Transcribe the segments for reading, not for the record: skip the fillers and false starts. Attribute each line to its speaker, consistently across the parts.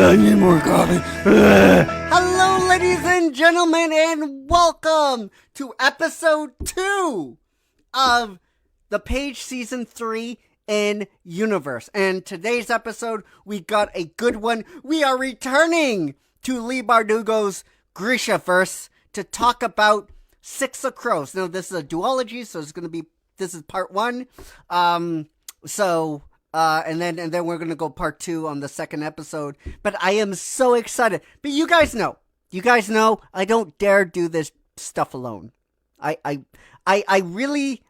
Speaker 1: I need more coffee. Hello, ladies and gentlemen, and welcome to episode 2 of the Page Season 3 in Universe. And today's episode, we got a good one. We are returning to Leigh Bardugo's Grishaverse to talk about Six of Crows. Now, this is a duology, so this is part 1. And then we're gonna go part 2 on the second episode. But I am so excited. But you guys know, I don't dare do this stuff alone. I really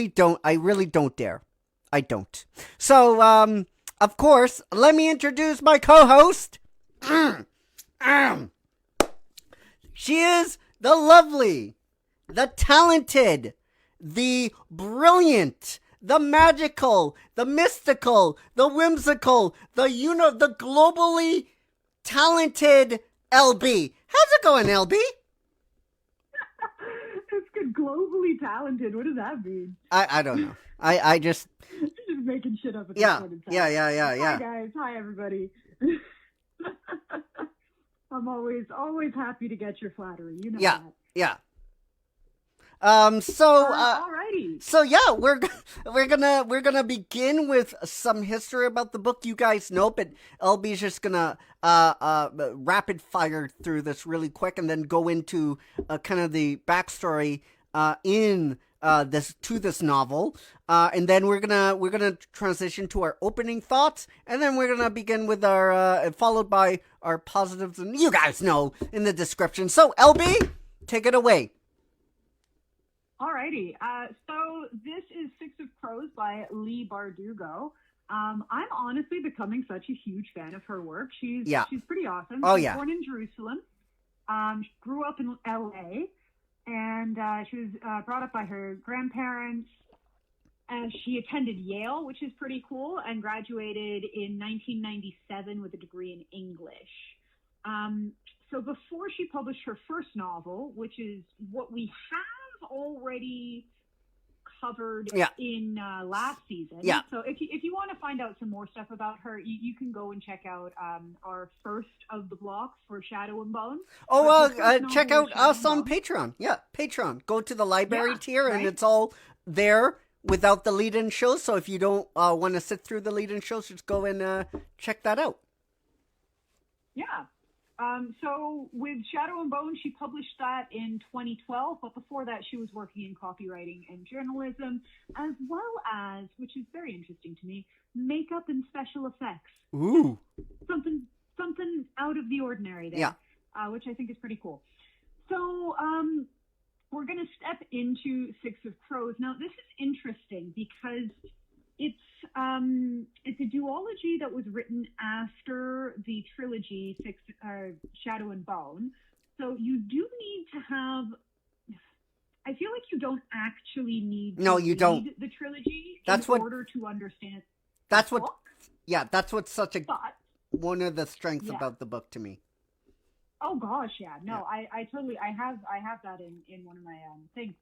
Speaker 1: don't dare. I don't. So, of course, let me introduce my co-host. She is the lovely, the talented, the brilliant, the magical, the mystical, the whimsical, the globally talented LB. How's it going, LB?
Speaker 2: It's good. Globally talented. What does that mean?
Speaker 1: I don't know. I just
Speaker 2: making shit up at this point in time.
Speaker 1: Yeah.
Speaker 2: Hi guys. Hi everybody. I'm always happy to get your flattery. You know that.
Speaker 1: Yeah.
Speaker 2: Alrighty.
Speaker 1: So yeah, we're gonna begin with some history about the book. You guys know, but LB's just gonna rapid fire through this really quick, and then go into kind of the backstory in this novel, and then we're gonna transition to our opening thoughts, and then we're gonna begin with our followed by our positives, and you guys know in the description. So LB, take it away.
Speaker 2: Alrighty. So this is Six of Crows by Leigh Bardugo. I'm honestly becoming such a huge fan of her work. She's pretty awesome.
Speaker 1: Oh,
Speaker 2: she was
Speaker 1: yeah.
Speaker 2: born in Jerusalem. She grew up in LA, and she was brought up by her grandparents. She attended Yale, which is pretty cool, and graduated in 1997 with a degree in English. So before she published her first novel, which is what we have already covered in last season.
Speaker 1: Yeah.
Speaker 2: So if you want to find out some more stuff about her, you can go and check out our first of the blocks for Shadow and Bone.
Speaker 1: Check out us on Patreon. Yeah, Patreon. Go to the library tier, and it's all there without the lead-in shows. So if you don't want to sit through the lead-in shows, just go and check that out.
Speaker 2: Yeah. So with Shadow and Bone, she published that in 2012, but before that she was working in copywriting and journalism, as well as, which is very interesting to me, makeup and special effects.
Speaker 1: Ooh.
Speaker 2: Something out of the ordinary there.
Speaker 1: Yeah.
Speaker 2: Which I think is pretty cool. So we're going to step into Six of Crows. Now this is interesting because it's a duology that was written after the trilogy Shadow and Bone. So you do need to have. I feel like you don't actually need to read the trilogy in order to understand.
Speaker 1: That's what.
Speaker 2: Book.
Speaker 1: Yeah, that's what's such one of the strengths about the book to me.
Speaker 2: Oh gosh, yeah. No, I have that in one of my things.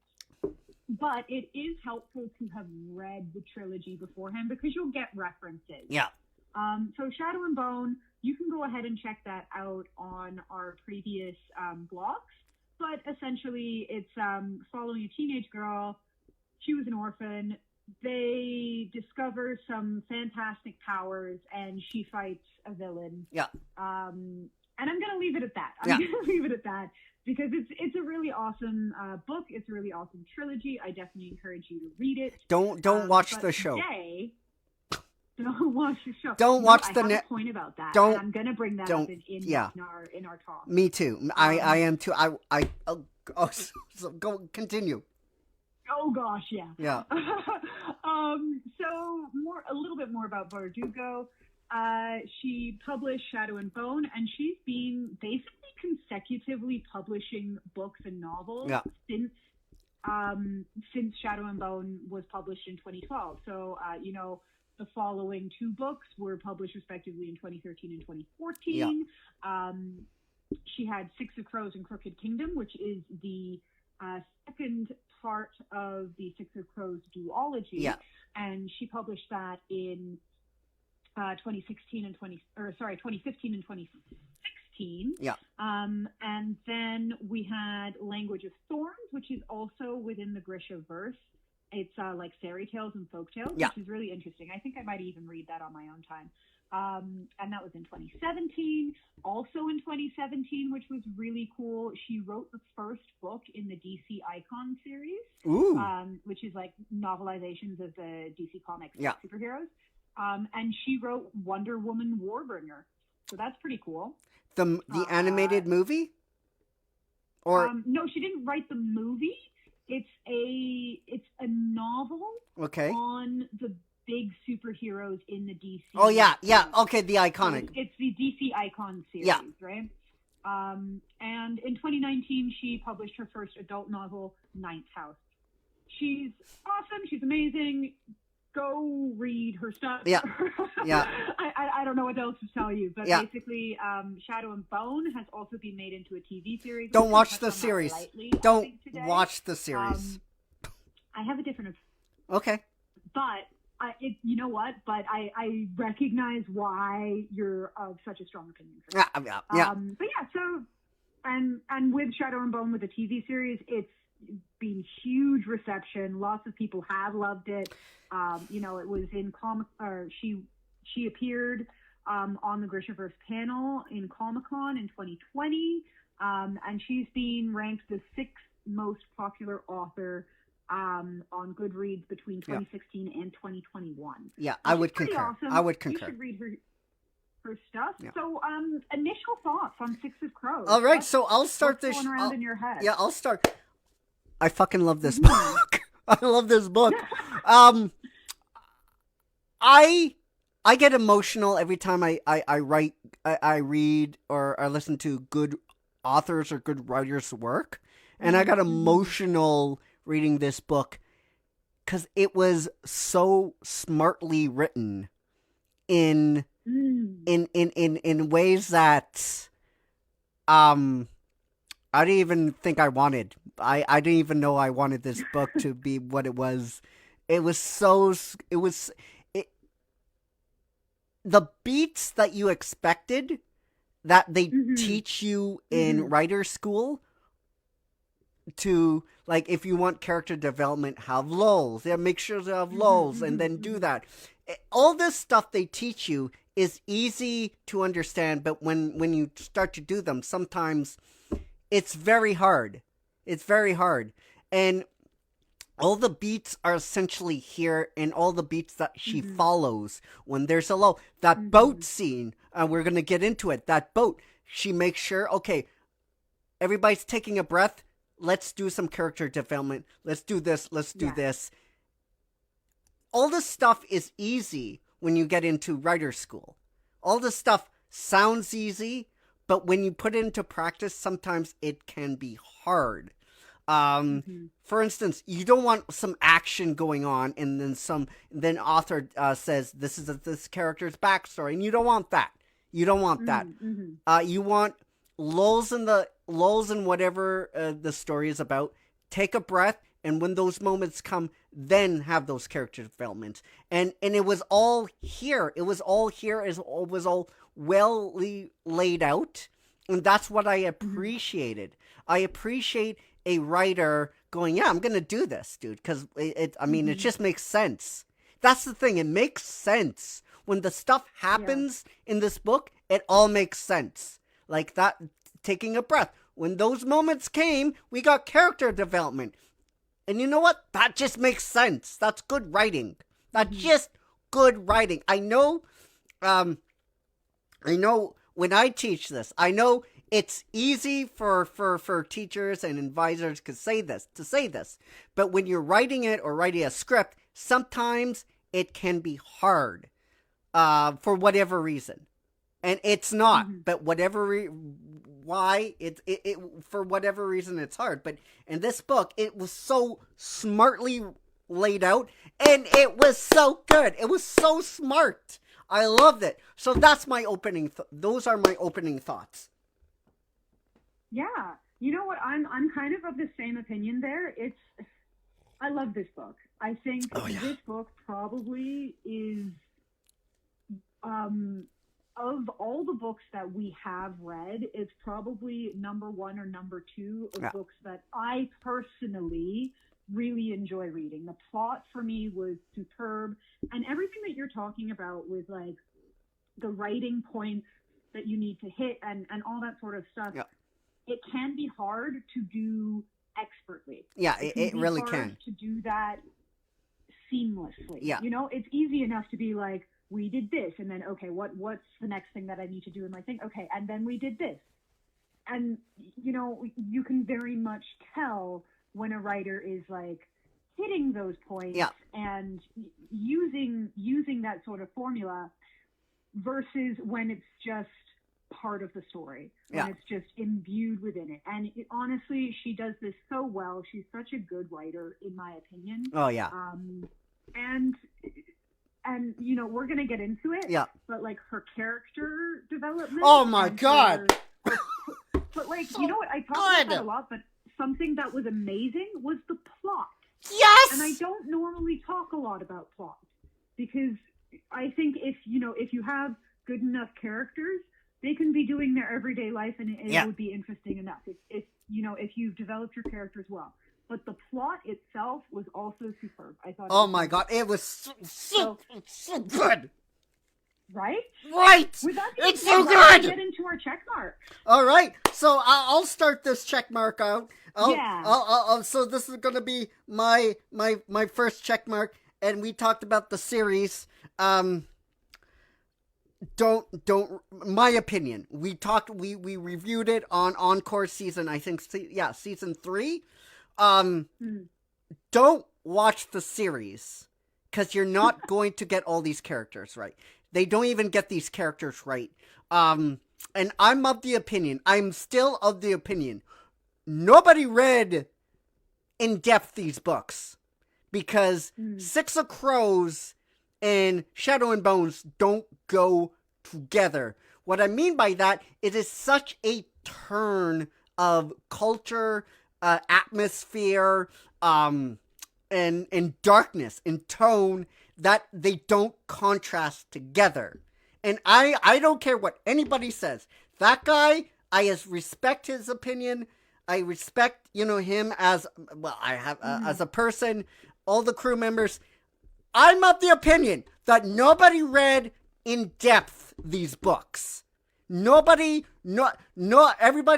Speaker 2: But it is helpful to have read the trilogy beforehand because you'll get references.
Speaker 1: Yeah.
Speaker 2: So Shadow and Bone, you can go ahead and check that out on our previous blogs. But essentially, it's following a teenage girl. She was an orphan. They discover some fantastic powers, and she fights a villain.
Speaker 1: Yeah.
Speaker 2: And I'm going to leave it at that. I'm going to leave it at that. Because it's a really awesome book. It's a really awesome trilogy. I definitely encourage you to read it.
Speaker 1: Don't watch the show.
Speaker 2: Don't watch the show.
Speaker 1: Don't watch the
Speaker 2: I have a point about that.
Speaker 1: Don't.
Speaker 2: And I'm gonna bring that up in our talk.
Speaker 1: Me too. I am too. So go continue.
Speaker 2: Oh gosh, yeah.
Speaker 1: Yeah.
Speaker 2: So a little bit more about Bardugo. She published Shadow and Bone, and she's been basically consecutively publishing books and novels since Shadow and Bone was published in 2012. So, the following 2 books were published respectively in 2013 and 2014. Yeah. She had Six of Crows and Crooked Kingdom, which is the second part of the Six of Crows duology.
Speaker 1: Yeah.
Speaker 2: And she published that in 2015 and 2016.
Speaker 1: Yeah.
Speaker 2: And then we had Language of Thorns, which is also within the Grishaverse. It's like fairy tales and folk tales,
Speaker 1: Yeah.
Speaker 2: which is really interesting. I think I might even read that on my own time. And that was in 2017. Also in 2017, which was really cool, she wrote the first book in the DC Icon series, which is like novelizations of the DC Comics superheroes. And she wrote Wonder Woman Warbringer. So that's pretty cool.
Speaker 1: The animated movie? Or
Speaker 2: no, she didn't write the movie. It's a novel on the big superheroes in the DC.
Speaker 1: Oh yeah, okay, the iconic.
Speaker 2: So it's the DC Icon series, right? And in 2019, she published her first adult novel, Ninth House. She's awesome. She's amazing. Go read her stuff.
Speaker 1: Yeah.
Speaker 2: I don't know what else to tell you, but basically, Shadow and Bone has also been made into a TV series.
Speaker 1: Don't watch the series. Don't watch the series.
Speaker 2: I have a different.
Speaker 1: Okay.
Speaker 2: But you know what? But I recognize why you're of such a strong opinion. For
Speaker 1: yeah.
Speaker 2: But yeah, so and with Shadow and Bone with the TV series, it's been huge reception. Lots of people have loved it. You know, it was in she appeared on the Grishaverse panel in Comic-Con in 2020, and she's been ranked the 6th most popular author on Goodreads between 2016 and 2021.
Speaker 1: Yeah, I would concur.
Speaker 2: Awesome.
Speaker 1: I would concur.
Speaker 2: You should read her stuff. Yeah. So, initial thoughts on Six of Crows.
Speaker 1: All right, so I'll start this.
Speaker 2: What's going around in your head?
Speaker 1: Yeah, I'll start. I fucking love this book. I love this book. I get emotional every time I read or I listen to good authors or good writers' work, and I got emotional reading this book because it was so smartly written in ways that I didn't even think I wanted. I didn't even know I wanted this book to be what it was. The beats that you expected that they teach you in writer school to, like, if you want character development, have lulls. Yeah, make sure to have lulls and then do that. All this stuff they teach you is easy to understand, but when you start to do them, sometimes it's very hard. It's very hard. And all the beats are essentially here, and all the beats that she follows when there's a lull. That boat scene, we're going to get into it. That boat, she makes sure, okay, everybody's taking a breath. Let's do some character development. Let's do this. Let's do this. All this stuff is easy when you get into writer school. All this stuff sounds easy, but when you put it into practice, sometimes it can be hard. For instance, you don't want some action going on, and then author says this is this character's backstory, and you don't want that. You don't want that. You want lulls in whatever the story is about. Take a breath, and when those moments come, then have those character developments. And it was all here. It was all here. It was all well laid out, and that's what I appreciated. I appreciate a writer going, yeah, I'm going to do this, dude, because it just makes sense. That's the thing. It makes sense. When the stuff happens in this book, it all makes sense. Like that, taking a breath. When those moments came, we got character development. And you know what? That just makes sense. That's good writing. That's just good writing. I know when I teach this, I know it's easy for teachers and advisors to say this. But when you're writing it or writing a script, sometimes it can be hard for whatever reason. And it's not, but why it for whatever reason it's hard. But in this book, it was so smartly laid out, and it was so good. It was so smart. I loved it. So that's my opening. Those are my opening thoughts.
Speaker 2: Yeah, you know what? I'm kind of the same opinion there. I love this book. I think this book probably is of all the books that we have read, it's probably number one or number two of books that I personally really enjoy reading. The plot for me was superb, and everything that you're talking about with like the writing points that you need to hit and all that sort of stuff, it can be hard to do expertly.
Speaker 1: Yeah, it really can.
Speaker 2: To do that seamlessly.
Speaker 1: Yeah.
Speaker 2: You know, it's easy enough to be like, we did this, and then, okay, what's the next thing that I need to do in my thing? Okay, and then we did this. And, you know, you can very much tell when a writer is, like, hitting those points and using that sort of formula versus when it's just part of the story, when it's just imbued within it. And honestly, she does this so well. She's such a good writer, in my opinion.
Speaker 1: Oh, yeah.
Speaker 2: And you know, we're gonna get into it.
Speaker 1: Yeah.
Speaker 2: But like her character development.
Speaker 1: Oh my god.
Speaker 2: But like, you know what? I talk about that a lot, but something that was amazing was the plot.
Speaker 1: Yes.
Speaker 2: And I don't normally talk a lot about plot because I think if you have good enough characters, they can be doing their everyday life and it would be interesting enough. If you've developed your characters well. But the plot itself was also superb. I thought.
Speaker 1: Oh my god, it was so good.
Speaker 2: Right?
Speaker 1: Right. It's so good.
Speaker 2: Get into our check mark.
Speaker 1: All right, so I'll start this check mark out. So this is gonna be my first check mark, and we talked about the series. Don't. My opinion. We reviewed it on Encore season. I think season 3. Don't watch the series because you're not going to get all these characters right. They don't even get these characters right. And I'm still of the opinion, nobody read in depth these books because Six of Crows and Shadow and Bones don't go together. What I mean by that, it is such a turn of culture, atmosphere, and darkness and tone that they don't contrast together. And I don't care what anybody says. That guy, I respect his opinion. I respect, him as, as a person, all the crew members. I'm of the opinion that nobody read in depth these books. Everybody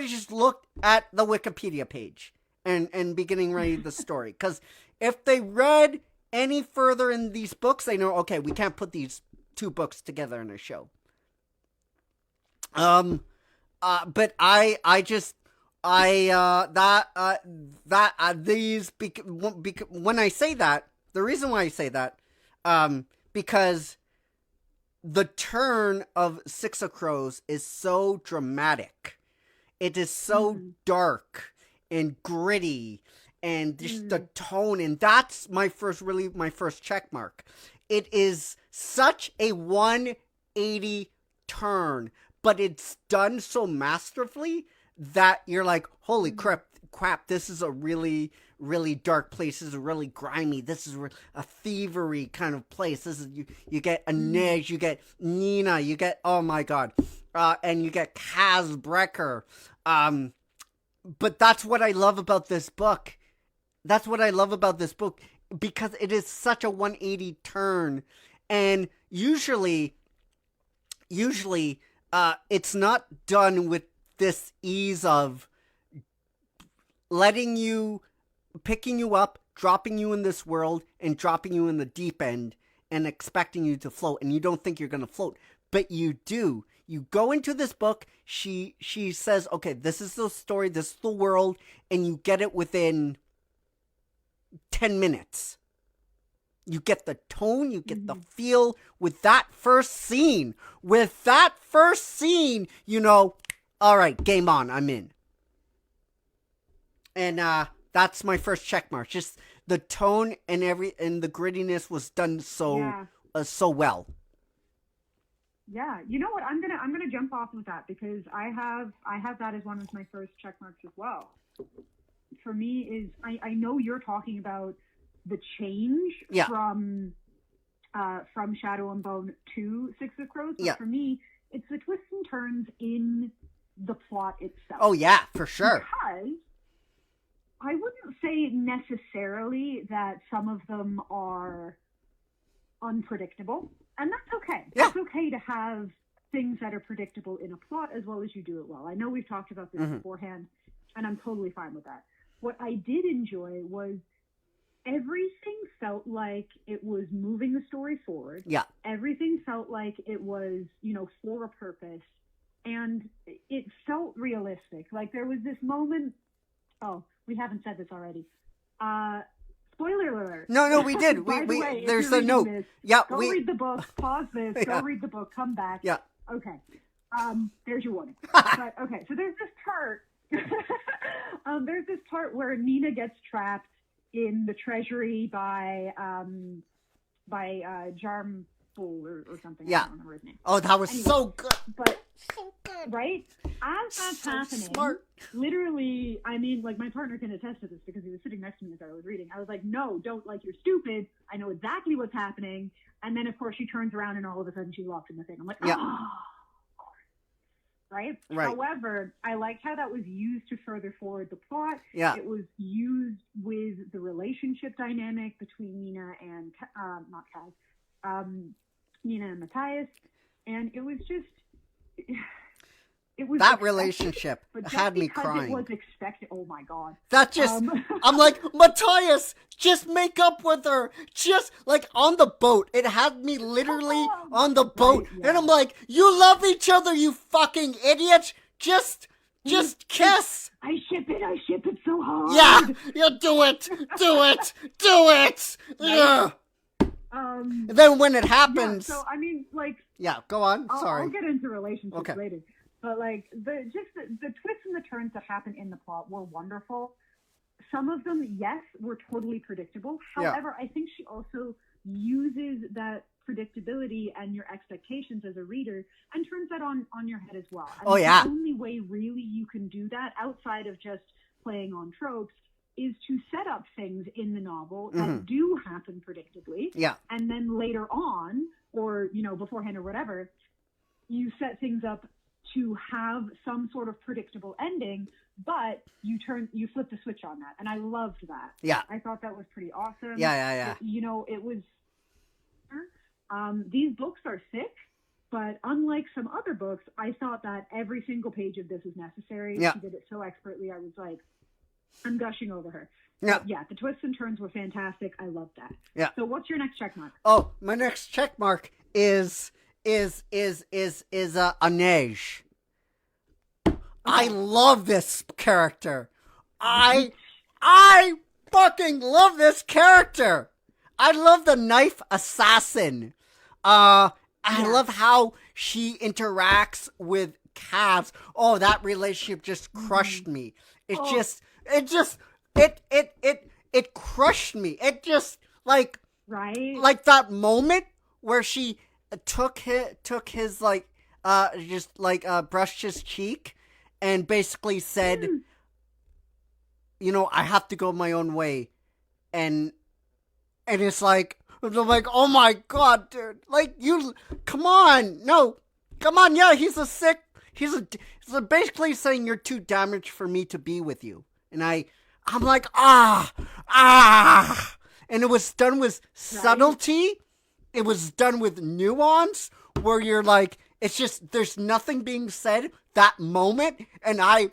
Speaker 1: just looked at the Wikipedia page and beginning reading the story. Because if they read any further in these books, they know, okay, we can't put these two books together in a show. But when I say that, the reason why I say that, because the turn of Six of Crows is so dramatic. It is so dark and gritty and just the tone. And that's my first check mark. It is such a 180 turn, but it's done so masterfully that you're like, holy crap, this is a really, really dark place. This is really grimy. This is a thievery kind of place. This is you get Inej, you get Nina, you get, oh my god, and you get Kaz Brecker. But that's what I love about this book. Because it is such a 180 turn, and usually it's not done with this ease of picking you up, dropping you in this world, and dropping you in the deep end, and expecting you to float, and you don't think you're going to float, but you do. You go into this book, she says, okay, this is the story, this is the world, and you get it within 10 minutes. You get the tone, you get the feel with that first scene. All right, game on, I'm in. And that's my first check mark. Just the tone and the grittiness was done so well.
Speaker 2: Yeah, you know what? I'm gonna jump off with that because I have that as one of my first check marks as well. For me, I know you're talking about the change from from Shadow and Bone to Six of Crows. But
Speaker 1: Yeah.
Speaker 2: for me, it's the twists and turns in the plot itself.
Speaker 1: Oh, yeah, for sure.
Speaker 2: Because I wouldn't say necessarily that some of them are unpredictable. And that's okay.
Speaker 1: Yeah.
Speaker 2: It's okay to have things that are predictable in a plot as well as you do it well. I know we've talked about this beforehand, and I'm totally fine with that. What I did enjoy was everything felt like it was moving the story forward.
Speaker 1: Yeah.
Speaker 2: Everything felt like it was, for a purpose. And it felt realistic. Like there was this moment. Oh, we haven't said this already. Spoiler alert.
Speaker 1: No, we did.
Speaker 2: By the way,
Speaker 1: there's
Speaker 2: if you're
Speaker 1: a note.
Speaker 2: this,
Speaker 1: Yeah,
Speaker 2: go read the book. Pause this.
Speaker 1: Yeah.
Speaker 2: Go read the book. Come back.
Speaker 1: Yeah.
Speaker 2: Okay. There's your warning. But okay, so there's this part. There's this part where Nina gets trapped in the treasury by Jarmbull or something.
Speaker 1: Yeah.
Speaker 2: I don't remember his name.
Speaker 1: Oh, that was
Speaker 2: Anyway,
Speaker 1: so good.
Speaker 2: But
Speaker 1: So good.
Speaker 2: right as that's
Speaker 1: So
Speaker 2: happening,
Speaker 1: smart.
Speaker 2: literally, I mean, like my partner can attest to this because he was sitting next to me as I was reading. I was like, no, don't, like, you're stupid. I know exactly what's happening. And then of course she turns around and all of a sudden she's locked in the thing. I'm like,
Speaker 1: Yeah.
Speaker 2: oh, right?
Speaker 1: Right.
Speaker 2: However, I liked how that was used to further forward the plot.
Speaker 1: Yeah.
Speaker 2: It was used with the relationship dynamic between Nina and not Kaz, Nina and Matthias, and it was just. It was
Speaker 1: That
Speaker 2: expected,
Speaker 1: relationship
Speaker 2: but just
Speaker 1: had me
Speaker 2: because
Speaker 1: crying.
Speaker 2: It was expected. Oh my god!
Speaker 1: That just, I'm like, Matthias, just make up with her. Just like on the boat. It had me literally on the boat.
Speaker 2: Right, yeah.
Speaker 1: And I'm like, you love each other, you fucking idiot. Just kiss.
Speaker 2: I ship it so hard.
Speaker 1: Yeah, you do it. Do it. Do it. Yeah. And then when it happens.
Speaker 2: Yeah, so I mean, like.
Speaker 1: Yeah, go on. Sorry.
Speaker 2: I'll get into relationships
Speaker 1: Okay.
Speaker 2: later. But like the twists and the turns that happen in the plot were wonderful. Some of them, yes, were totally predictable.
Speaker 1: Yeah.
Speaker 2: However, I think she also uses that predictability and your expectations as a reader and turns that on your head as well. And
Speaker 1: Oh, yeah.
Speaker 2: The only way really you can do that outside of just playing on tropes is to set up things in the novel that do happen predictably.
Speaker 1: Yeah.
Speaker 2: And then later on, or, beforehand or whatever, you set things up to have some sort of predictable ending, but you flip the switch on that. And I loved that.
Speaker 1: Yeah.
Speaker 2: I thought that was pretty awesome.
Speaker 1: Yeah.
Speaker 2: It was, these books are thick, but unlike some other books, I thought that every single page of this was necessary.
Speaker 1: Yeah.
Speaker 2: She did it so expertly. I was like, I'm gushing over her.
Speaker 1: Yeah.
Speaker 2: But yeah, the twists and turns were fantastic. I loved that.
Speaker 1: Yeah.
Speaker 2: So what's your next check mark?
Speaker 1: Oh, my next check mark is Anej. I love this character. I fucking love this character. I love the knife assassin. I love how she interacts with Kaz. Oh, that relationship just crushed me. It crushed me. It just like that moment where she took his brushed his cheek and basically said, I have to go my own way. And it's like, I'm like, oh my god, dude. Like, come on. Yeah, he's basically saying you're too damaged for me to be with you. And I'm like, and it was done with subtlety. It was done with nuance where you're like, it's just, there's nothing being said that moment. And I'm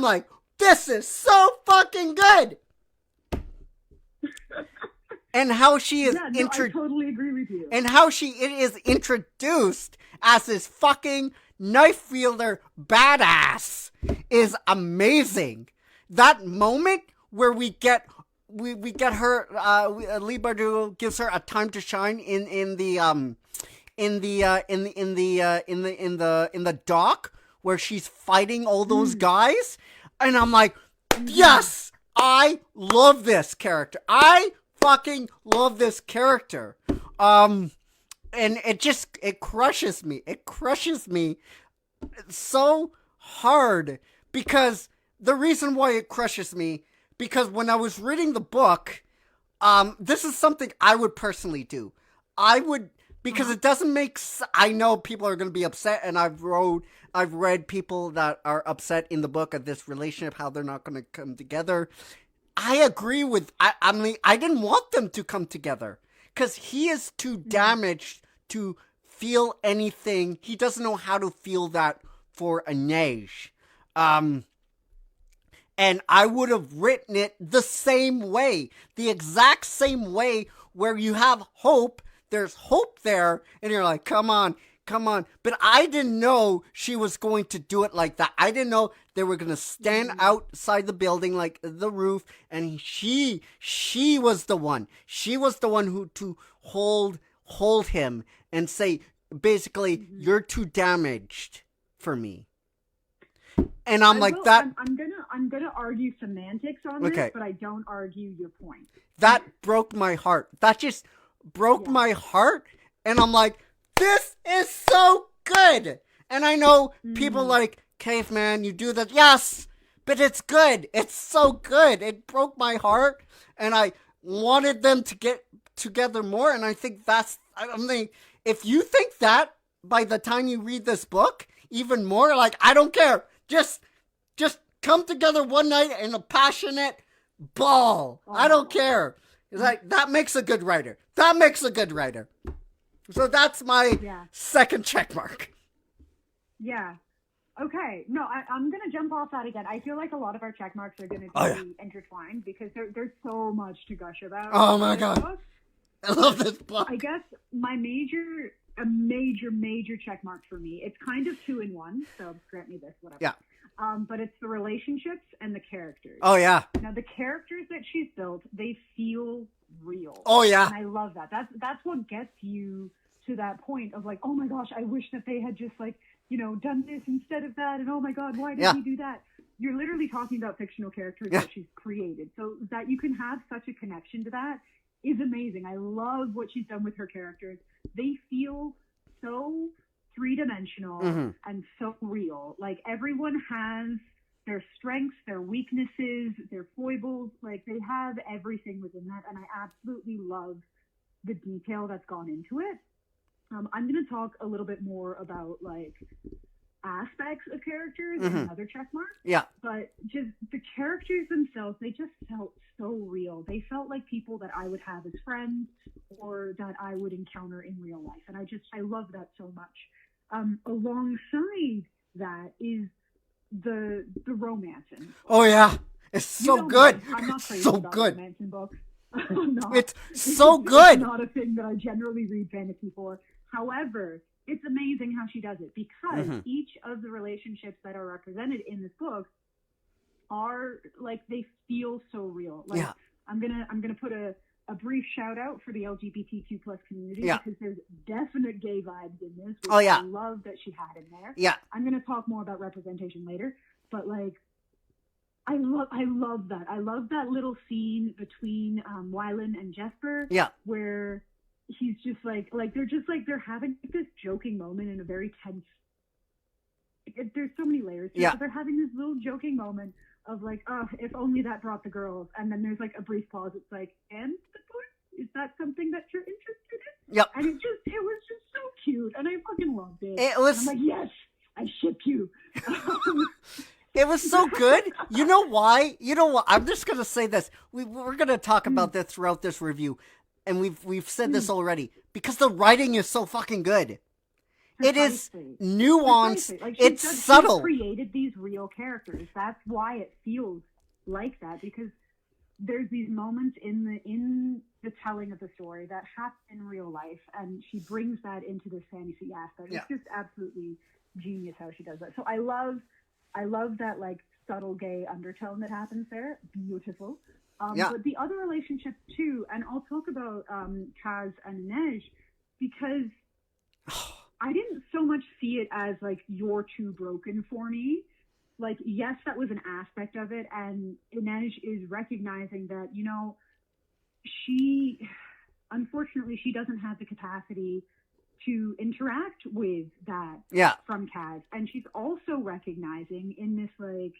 Speaker 1: like, this is so fucking good. And how she is
Speaker 2: I totally agree with you.
Speaker 1: And how it is introduced as this fucking knife wielder badass is amazing. That moment where we get her, Leigh Bardugo gives her a time to shine in the dock where she's fighting all those guys, and I'm like, yes, I love this character. I fucking love this character. And it crushes me. It crushes me so hard because the reason why it crushes me, because when I was reading the book, this is something I would personally do. I would, because it doesn't make. I know people are going to be upset, and I've read people that are upset in the book of this relationship, how they're not going to come together. I agree with. I mean, I didn't want them to come together because he is too damaged to feel anything. He doesn't know how to feel that for Inej. And I would have written it the same way, the exact same way, where you have hope, there's hope there, and you're like, come on. But I didn't know she was going to do it like that. I didn't know they were going to stand outside the building, like the roof, and she was the one. She was the one who to hold him and say, basically, you're too damaged for me. And I'm that.
Speaker 2: I'm gonna argue semantics on this, but I don't argue your point.
Speaker 1: That broke my heart. That just broke my heart, and I'm like, this is so good. And I know people like, Caveman, you do that. Yes, but it's good. It's so good. It broke my heart, and I wanted them to get together more. And I think if you think that by the time you read this book, even more, like, I don't care. Just come together one night in a passionate ball. I don't care. It's like, that makes a good writer. So that's my second check mark.
Speaker 2: Yeah. Okay. No, I'm going to jump off that again. I feel like a lot of our check marks are going to be intertwined because there's so much to gush about.
Speaker 1: Oh my God. Book. I love this book.
Speaker 2: I guess my major check mark for me, it's kind of 2 in 1, so grant me this, whatever.
Speaker 1: Yeah.
Speaker 2: But it's the relationships and the characters.
Speaker 1: Oh, yeah.
Speaker 2: Now, the characters that she's built, they feel real.
Speaker 1: Oh, yeah.
Speaker 2: And I love that. That's what gets you to that point of like, oh my gosh, I wish that they had just like, done this instead of that. And oh my God, why did he do that? You're literally talking about fictional characters that she's created. So that you can have such a connection to that is amazing. I love what she's done with her characters. They feel so three-dimensional and so real. Like, everyone has their strengths, their weaknesses, their foibles. Like, they have everything within that, and I absolutely love the detail that's gone into it. I'm going to talk a little bit more about, like, aspects of characters and another check mark.
Speaker 1: Yeah.
Speaker 2: But just the characters themselves, they just felt so real. They felt like people that I would have as friends or that I would encounter in real life. And I love that so much. Alongside that is the romance.
Speaker 1: Oh yeah. It's so good.
Speaker 2: I'm not crazy
Speaker 1: so
Speaker 2: about
Speaker 1: good.
Speaker 2: romance in books.
Speaker 1: It's so good.
Speaker 2: It's not a thing that I generally read fantasy for. However, it's amazing how she does it because each of the relationships that are represented in this book are like, they feel so real. Like, I'm gonna put a brief shout out for the LGBTQ plus community because there's definite gay vibes in this. Which I love that she had in there.
Speaker 1: Yeah, I'm
Speaker 2: gonna talk more about representation later, but like, I love that. I love that little scene between Wylan and Jesper.
Speaker 1: Yeah,
Speaker 2: where he's just like they're having this joking moment in a very tense. There's so many layers. So they're having this little joking moment of like, oh, if only that brought the girls. And then there's like a brief pause. It's like, and the boy, is that something that you're interested in?
Speaker 1: Yep.
Speaker 2: And it was just so cute, and I fucking loved it.
Speaker 1: It was.
Speaker 2: And I'm like, yes, I ship you.
Speaker 1: It was so good. You know why? I'm just gonna say this. We're gonna talk about this throughout this review, and we've said this already, because the writing is so fucking good. Precisely. It is nuanced. Like, it's subtle.
Speaker 2: She created these real characters. That's why it feels like that, because there's these moments in the telling of the story that happen in real life, and she brings that into this fantasy aspect. It's just absolutely genius how she does that. So I love that, like, subtle gay undertone that happens there. Beautiful. But the other relationships too, and I'll talk about Kaz and Inej, because I didn't so much see it as like, you're too broken for me. Like, yes, that was an aspect of it, and Inej is recognizing that, unfortunately, she doesn't have the capacity to interact with that from Kaz. And she's also recognizing in this, like,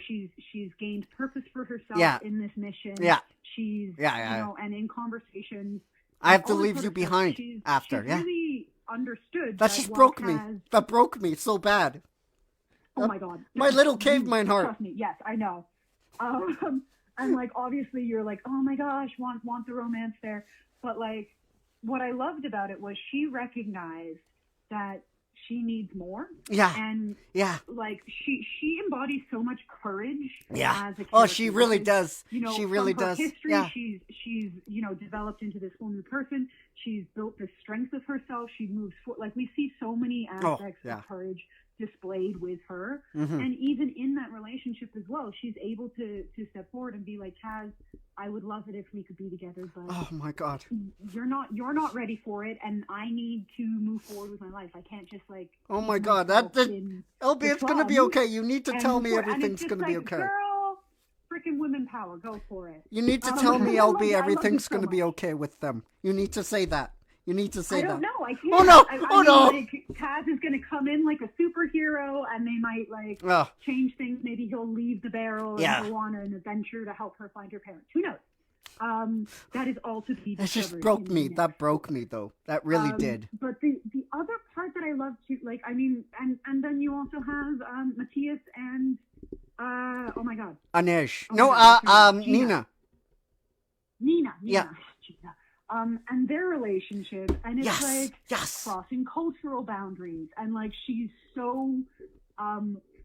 Speaker 2: she's gained purpose for herself in this mission. Yeah. She's, and in conversations,
Speaker 1: I have to
Speaker 2: all this
Speaker 1: leave
Speaker 2: sort
Speaker 1: you
Speaker 2: of stuff.
Speaker 1: behind
Speaker 2: She's
Speaker 1: after. Yeah,
Speaker 2: really understood
Speaker 1: that
Speaker 2: that
Speaker 1: just
Speaker 2: while
Speaker 1: broke me.
Speaker 2: Kaz,
Speaker 1: That broke me so bad.
Speaker 2: oh my god,
Speaker 1: My little caveman heart.
Speaker 2: Trust me, yes, I know. And like obviously you're like, oh my gosh, want the romance there, but like what I loved about it was she recognized that she needs more.
Speaker 1: Yeah.
Speaker 2: And
Speaker 1: Yeah.
Speaker 2: like she embodies so much courage
Speaker 1: Yeah.
Speaker 2: as a character.
Speaker 1: Oh, she really
Speaker 2: because,
Speaker 1: does.
Speaker 2: You know,
Speaker 1: she really
Speaker 2: from her
Speaker 1: does.
Speaker 2: history,
Speaker 1: Yeah.
Speaker 2: she's you know developed into this whole new person. She's built the strength of herself. She moves forward. Like we see so many aspects of courage displayed with her, and even in that relationship as well, she's able to step forward and be like, Kaz, I would love it if we could be together, but
Speaker 1: oh my god,
Speaker 2: you're not ready for it, and I need to move forward with my life. I can't just like
Speaker 1: oh my god, LB, it's gonna be okay. You need to tell me everything's gonna be okay.
Speaker 2: Girl, freaking women power, go for it.
Speaker 1: You need to tell me, LB,
Speaker 2: I
Speaker 1: everything's
Speaker 2: so
Speaker 1: gonna be
Speaker 2: much.
Speaker 1: okay with them. You need to say that. You need to say
Speaker 2: I don't
Speaker 1: that.
Speaker 2: know. I can't.
Speaker 1: Oh no!
Speaker 2: I
Speaker 1: Oh
Speaker 2: mean,
Speaker 1: no!
Speaker 2: Like, Kaz is gonna come in like a superhero, and they might like change things. Maybe he'll leave the barrel and go on an adventure to help her find her parents. Who knows? That is all to be discovered.
Speaker 1: That just broke me. That broke me, though. That really did.
Speaker 2: But the other part that I love too, like I mean, and then you also have Matthias and oh my god,
Speaker 1: Anej.
Speaker 2: Oh
Speaker 1: no,
Speaker 2: my God,
Speaker 1: Nina.
Speaker 2: Nina.
Speaker 1: Yeah.
Speaker 2: Gina. And their relationship, and it's like crossing cultural boundaries, and like she's so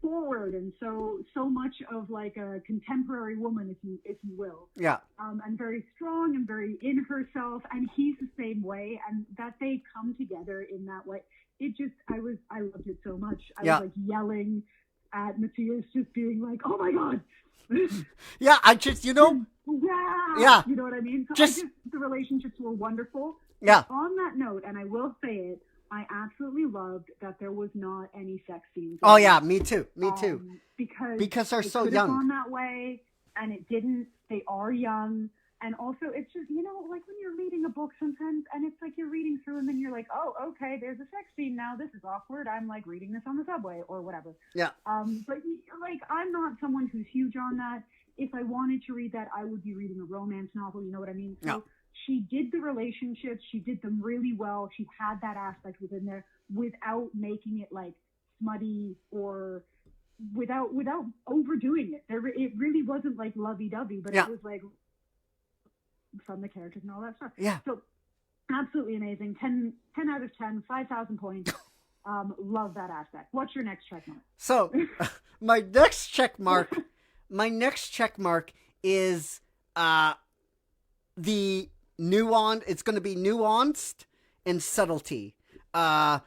Speaker 2: forward and so much of like a contemporary woman, if you will.
Speaker 1: Yeah.
Speaker 2: And very strong and very in herself, and he's the same way, and that they come together in that way. It just I loved it so much. I was like yelling at Matthias, just being like, oh my god.
Speaker 1: Yeah, I just, you know.
Speaker 2: Yeah. You know what I mean? So
Speaker 1: just
Speaker 2: the relationships were wonderful.
Speaker 1: Yeah.
Speaker 2: But on that note, and I will say it, I absolutely loved that there was not any sex scenes.
Speaker 1: Oh yeah, me too. Me too.
Speaker 2: Because
Speaker 1: they're so
Speaker 2: young.
Speaker 1: young.
Speaker 2: Gone that way, and it didn't. They are young. And also, it's just, you know, like when you're reading a book sometimes, and it's like you're reading through, and then you're like, oh, okay, there's a sex scene now. This is awkward. I'm like reading this on the subway or whatever.
Speaker 1: Yeah.
Speaker 2: But like, I'm not someone who's huge on that. If I wanted to read that, I would be reading a romance novel. You know what I mean? So she did the relationships. She did them really well. She had that aspect within there without making it like smutty or without overdoing it. It really wasn't like lovey-dovey, but it was like from the characters and all that stuff.
Speaker 1: Yeah.
Speaker 2: So absolutely amazing. 10 out of 10, 5,000 points. Love that aspect. What's your next check mark?
Speaker 1: So my next check mark is the nuance. It's going to be nuanced and subtlety. I'm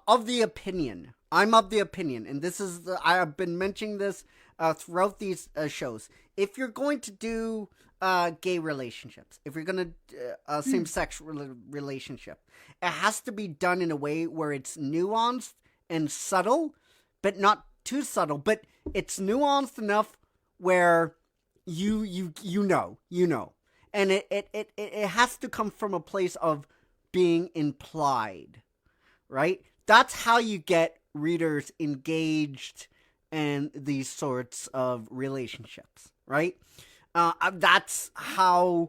Speaker 1: of the opinion, and this is I have been mentioning this throughout these shows. If you're going to do gay relationships, if you're going to same-sex relationship, it has to be done in a way where it's nuanced and subtle, but not too subtle. But it's nuanced enough where you know, and it has to come from a place of being implied, right? That's how you get readers engaged in these sorts of relationships, right? That's how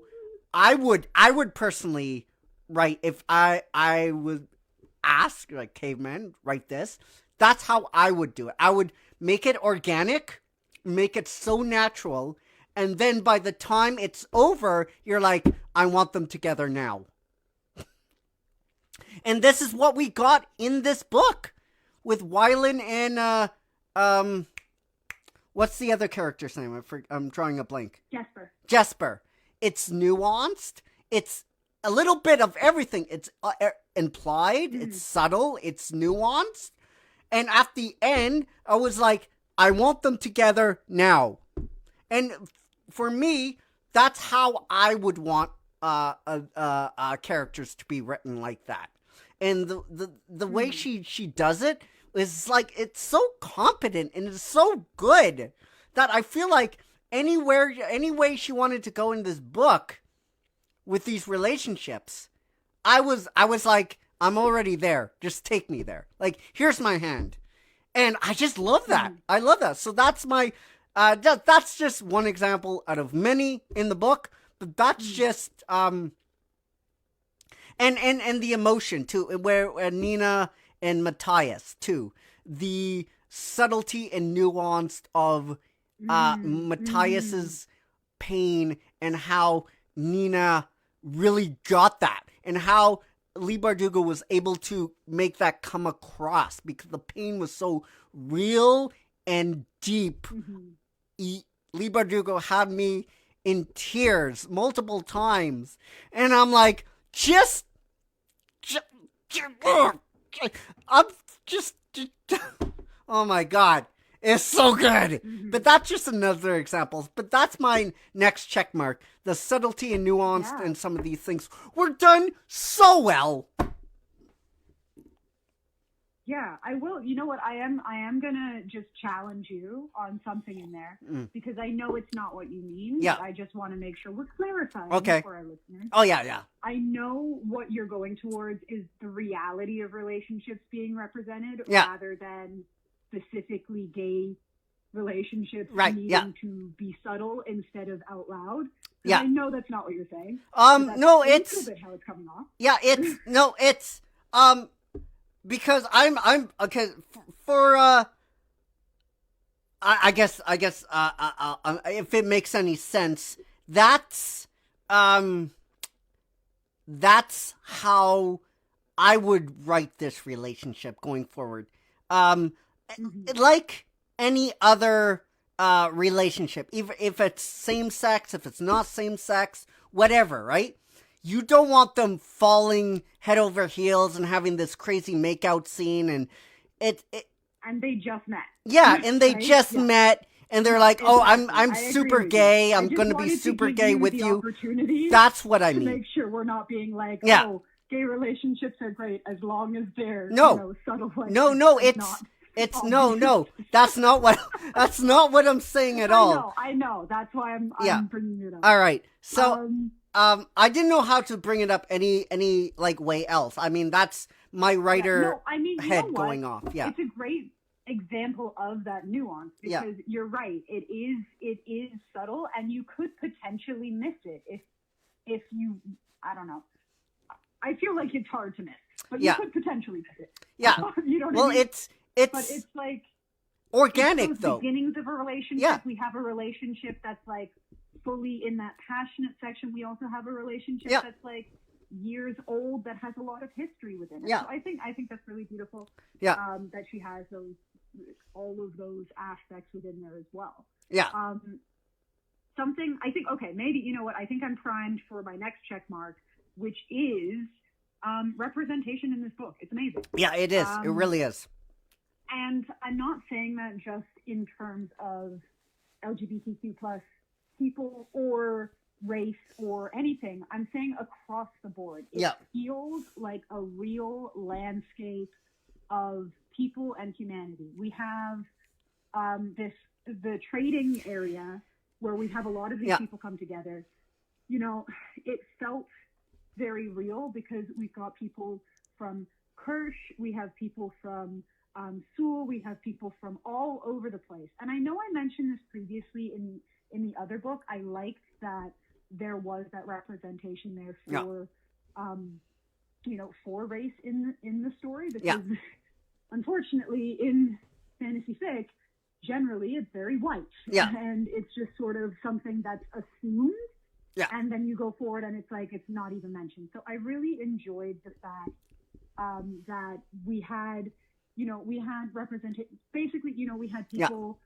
Speaker 1: I would personally write if I would ask like caveman write this. That's how I would do it. I would make it organic, make it so natural, and then by the time it's over, you're like, I want them together now. And this is what we got in this book with Wylan and what's the other character's name? I'm drawing a blank. Jesper. It's nuanced. It's a little bit of everything. It's implied. It's subtle. It's nuanced. And at the end, I was like, I want them together now. And for me, that's how I would want characters to be written like that. And the way she does it is like, it's so competent and it's so good that I feel like any way she wanted to go in this book with these relationships, I was like, I'm already there. Just take me there. Like, here's my hand. And I just love that. I love that. So that's my, that's just one example out of many in the book. but that's just and the emotion too, where Nina and Matthias too, the subtlety and nuance of Matthias's pain and how Nina really got that, and how Leigh Bardugo was able to make that come across because the pain was so real and deep. Leigh Bardugo had me in tears multiple times, and I'm like, I'm just, oh my god, it's so good. But that's just another example. But that's my next check mark. The subtlety and nuance in some of these things were done so well.
Speaker 2: Yeah, I will. You know what? I am gonna just challenge you on something in there because I know it's not what you mean.
Speaker 1: Yeah.
Speaker 2: But I just want to make sure we're clarifying for our listeners.
Speaker 1: Oh yeah.
Speaker 2: I know what you're going towards is the reality of relationships being represented rather than specifically gay relationships needing to be subtle instead of out loud. Yeah. I know that's not what you're saying.
Speaker 1: No, it's
Speaker 2: a little bit how it's coming off.
Speaker 1: Yeah, it's because I'm okay for I guess if it makes any sense, that's how I would write this relationship going forward. Like any other relationship, even if it's same sex, if it's not same sex, whatever, right? You don't want them falling head over heels and having this crazy makeout scene, and
Speaker 2: and they just met.
Speaker 1: Yeah, and they just met, and they're like, "Oh, I'm super gay. I'm going to be super gay with you." That's what I mean.
Speaker 2: To make sure we're not being like, "Oh, gay relationships are great as long as they're subtle." Like,
Speaker 1: no, it's no. That's not what I'm saying at all.
Speaker 2: I know. That's why I'm bringing it up.
Speaker 1: All right, so. I didn't know how to bring it up any like way else. I mean, that's my writer head going off. Yeah,
Speaker 2: it's a great example of that nuance because you're right. It is subtle, and you could potentially miss it if you. I don't know. I feel like it's hard to miss, but you could potentially miss it.
Speaker 1: Yeah,
Speaker 2: you know what I mean?
Speaker 1: But it's like organic though.
Speaker 2: Beginnings of a relationship.
Speaker 1: Yeah.
Speaker 2: We have a relationship that's like fully in that passionate section. We also have a relationship that's like years old that has a lot of history within it.
Speaker 1: Yeah.
Speaker 2: So I think that's really beautiful.
Speaker 1: Yeah.
Speaker 2: That she has all of those aspects within there as well.
Speaker 1: Yeah.
Speaker 2: Something I think, maybe, you know what, I think I'm primed for my next check mark, which is representation in this book. It's amazing.
Speaker 1: Yeah, it is. It really is.
Speaker 2: And I'm not saying that just in terms of LGBTQ plus people or race or anything. I'm saying across the board. It feels like a real landscape of people and humanity. We have the trading area where we have a lot of these people come together. You know, it felt very real because we've got people from Kirsch, we have people from Sewell, we have people from all over the place. And I know I mentioned this previously in the other book. I liked that there was that representation there for, for race in the story, because unfortunately in fantasy fic, generally it's very white. And it's just sort of something that's assumed. And then you go forward and it's like, it's not even mentioned. So I really enjoyed the fact that we had representation. Basically, we had people,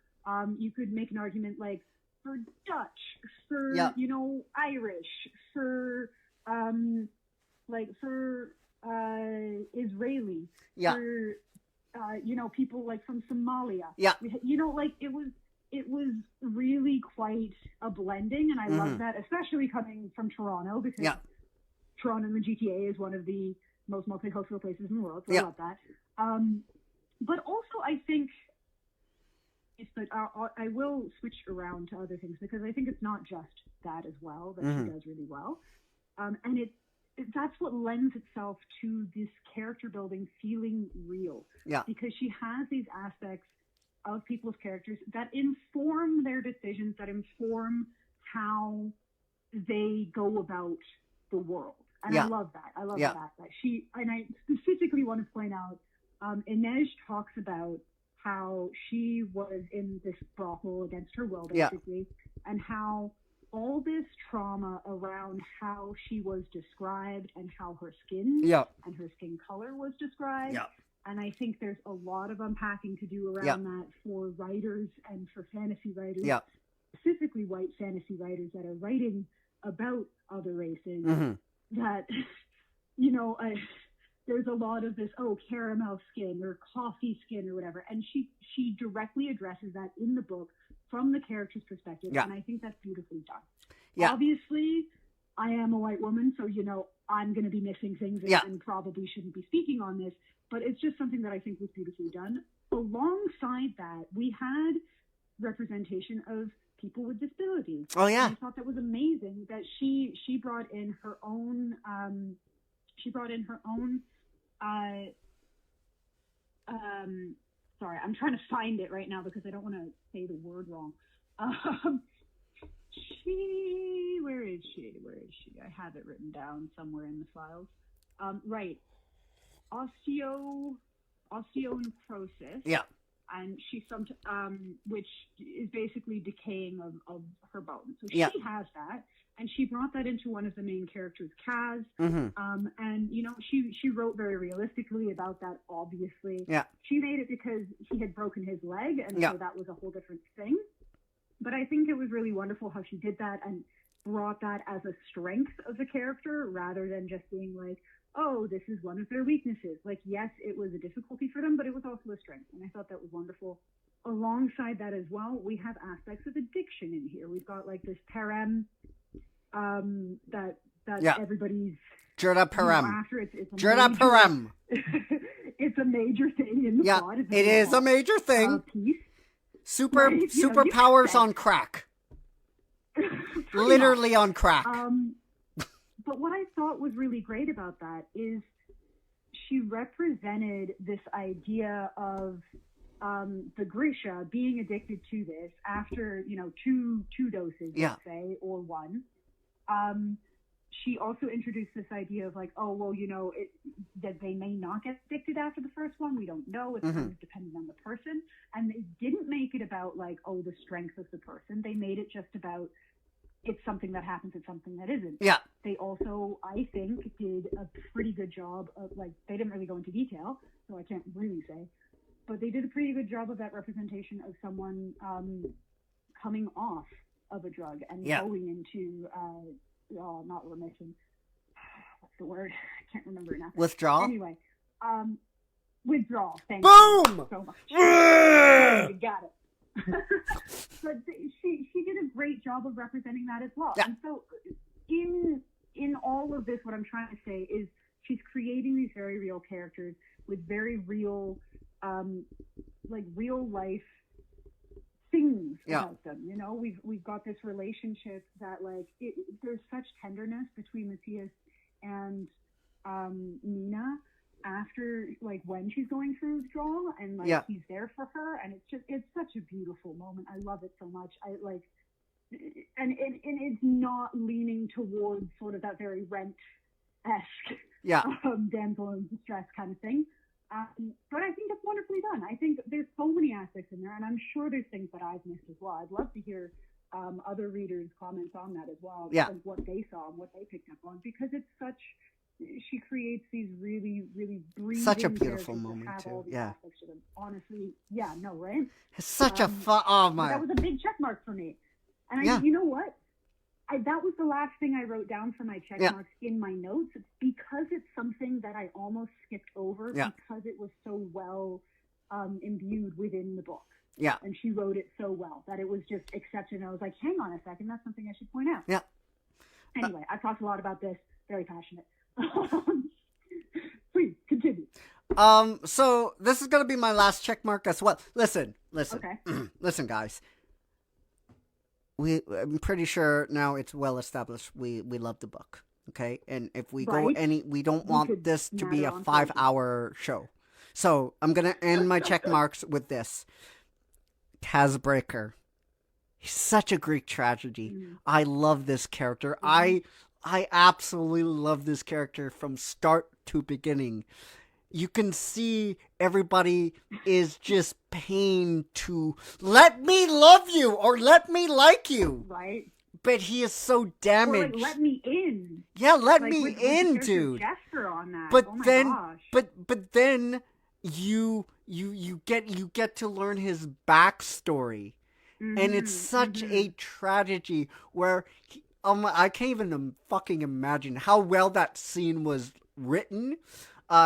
Speaker 2: you could make an argument like for Dutch, for, Irish, for, Israeli, for, people like from Somalia. It was really quite a blending, and I love that, especially coming from Toronto, because Toronto and the GTA is one of the most multicultural places in the world, so I love that. But also, I think I will switch around to other things, because I think it's not just that as well that she does really well, and that's what lends itself to this character building feeling real, because she has these aspects of people's characters that inform their decisions, that inform how they go about the world. And
Speaker 1: Yeah.
Speaker 2: I love that. I love
Speaker 1: Yeah.
Speaker 2: that aspect. And I specifically want to point out, Inej talks about how she was in this brothel against her will,
Speaker 1: Yeah.
Speaker 2: basically, and how all this trauma around how she was described and how her skin
Speaker 1: Yeah.
Speaker 2: and her skin color was described.
Speaker 1: Yeah.
Speaker 2: And I think there's a lot of unpacking to do around
Speaker 1: Yeah.
Speaker 2: that for writers and for fantasy writers,
Speaker 1: Yeah.
Speaker 2: specifically white fantasy writers that are writing about other races.
Speaker 1: Mm-hmm.
Speaker 2: That, there's a lot of this, caramel skin or coffee skin or whatever. And she directly addresses that in the book from the character's perspective.
Speaker 1: Yeah.
Speaker 2: And I think that's beautifully done.
Speaker 1: Yeah.
Speaker 2: Obviously, I am a white woman, so, I'm going to be missing things and,
Speaker 1: Yeah.
Speaker 2: and probably shouldn't be speaking on this. But it's just something that I think was beautifully done. Alongside that, we had representation of people with disabilities.
Speaker 1: Oh, yeah.
Speaker 2: And I thought that was amazing that she brought in her own sorry, I'm trying to find it right now because I don't want to say the word wrong. Where is she? I have it written down somewhere in the files. Right. Osteonecrosis.
Speaker 1: Yeah.
Speaker 2: And she's which is basically decaying of her bones. So
Speaker 1: Yeah.
Speaker 2: she has that, and she brought that into one of the main characters, Kaz.
Speaker 1: Mm-hmm.
Speaker 2: And she wrote very realistically about that. Obviously,
Speaker 1: Yeah.
Speaker 2: she made it because he had broken his leg, and
Speaker 1: Yeah.
Speaker 2: so that was a whole different thing. But I think it was really wonderful how she did that and brought that as a strength of the character rather than just being like, oh, this is one of their weaknesses. Like, yes, it was a difficulty for them, but it was also a strength. And I thought that was wonderful. Alongside that as well, we have aspects of addiction in here. We've got like this parem that
Speaker 1: Yeah.
Speaker 2: everybody's
Speaker 1: Jurda Parem.
Speaker 2: after. It's a
Speaker 1: Jurda
Speaker 2: major-
Speaker 1: Parem.
Speaker 2: It's a major thing in the
Speaker 1: Yeah.
Speaker 2: plot.
Speaker 1: It is a major thing.
Speaker 2: Piece.
Speaker 1: Super
Speaker 2: Right, you know,
Speaker 1: superpowers
Speaker 2: you
Speaker 1: on crack.
Speaker 2: Pretty
Speaker 1: Literally on crack.
Speaker 2: But what I thought was really great about that is she represented this idea of the Grisha being addicted to this after, two doses,
Speaker 1: Yeah.
Speaker 2: let's say, or one. She also introduced this idea of like, that they may not get addicted after the first one. We don't know. It's kind of dependent on the person. And they didn't make it about like, the strength of the person. They made it just about it's something that happens, it's something that isn't.
Speaker 1: Yeah.
Speaker 2: They also, I think, did a pretty good job of, like, they didn't really go into detail, so I can't really say, but they did a pretty good job of that representation of someone coming off of a drug and
Speaker 1: Yeah.
Speaker 2: going into, not remission. What's the word? I can't remember it now.
Speaker 1: Withdrawal.
Speaker 2: Anyway, withdrawal. Thank
Speaker 1: Boom!
Speaker 2: you so much.
Speaker 1: Yeah.
Speaker 2: You got it. But she did a great job of representing that as well.
Speaker 1: Yeah.
Speaker 2: And so in all of this, what I'm trying to say is she's creating these very real characters with very real, real life things
Speaker 1: Yeah.
Speaker 2: about them. We've got this relationship that there's such tenderness between Matthias and Nina after when she's going through withdrawal and
Speaker 1: Yeah.
Speaker 2: he's there for her, and it's such a beautiful moment. I love it so much. And it's not leaning towards sort of that very Rent-esque
Speaker 1: Yeah.
Speaker 2: damsel in distress kind of thing. But I think it's wonderfully done. I think there's so many aspects in there, and I'm sure there's things that I've missed as well. I'd love to hear other readers' comments on that as well,
Speaker 1: Yeah.
Speaker 2: like what they saw and what they picked up on, because she creates these really, really breathing
Speaker 1: Such a beautiful
Speaker 2: characters that
Speaker 1: moment,
Speaker 2: have
Speaker 1: too.
Speaker 2: all these
Speaker 1: Yeah.
Speaker 2: aspects to them. Honestly, yeah, no, right?
Speaker 1: It's such a fun. Oh my.
Speaker 2: That was a big check mark for me. And
Speaker 1: Yeah.
Speaker 2: you know what? That was the last thing I wrote down for my check
Speaker 1: Yeah.
Speaker 2: marks in my notes. It's because it's something that I almost skipped over
Speaker 1: Yeah.
Speaker 2: because it was so well imbued within the book.
Speaker 1: Yeah.
Speaker 2: And she wrote it so well that it was just accepted. And I was like, hang on a second, that's something I should point out.
Speaker 1: Yeah.
Speaker 2: Anyway, I've talked a lot about this. Very passionate. Please, continue.
Speaker 1: So this is gonna be my last check mark as well. Listen.
Speaker 2: Okay.
Speaker 1: Listen, guys. I'm pretty sure now it's well established we love the book. Okay? And if we go
Speaker 2: Right.
Speaker 1: we don't
Speaker 2: We
Speaker 1: want
Speaker 2: could
Speaker 1: this to be
Speaker 2: matter
Speaker 1: a
Speaker 2: on
Speaker 1: 5-hour show. So I'm gonna end my check marks with this. Kaz Breaker. He's such a Greek tragedy.
Speaker 2: Mm.
Speaker 1: I love this character.
Speaker 2: Mhm.
Speaker 1: I absolutely love this character from start to beginning. You can see everybody is just pained to let me love you or let me like you.
Speaker 2: Right?
Speaker 1: But he is so
Speaker 2: Or
Speaker 1: damaged.
Speaker 2: like, let me in.
Speaker 1: Yeah, let
Speaker 2: Like
Speaker 1: me
Speaker 2: with the
Speaker 1: in,
Speaker 2: character
Speaker 1: dude.
Speaker 2: Jester on that.
Speaker 1: But
Speaker 2: Oh my
Speaker 1: then
Speaker 2: gosh.
Speaker 1: but then you get to learn his backstory. And it's
Speaker 2: Mhm.
Speaker 1: such a
Speaker 2: Mhm.
Speaker 1: tragedy where I can't even fucking imagine how well that scene was written.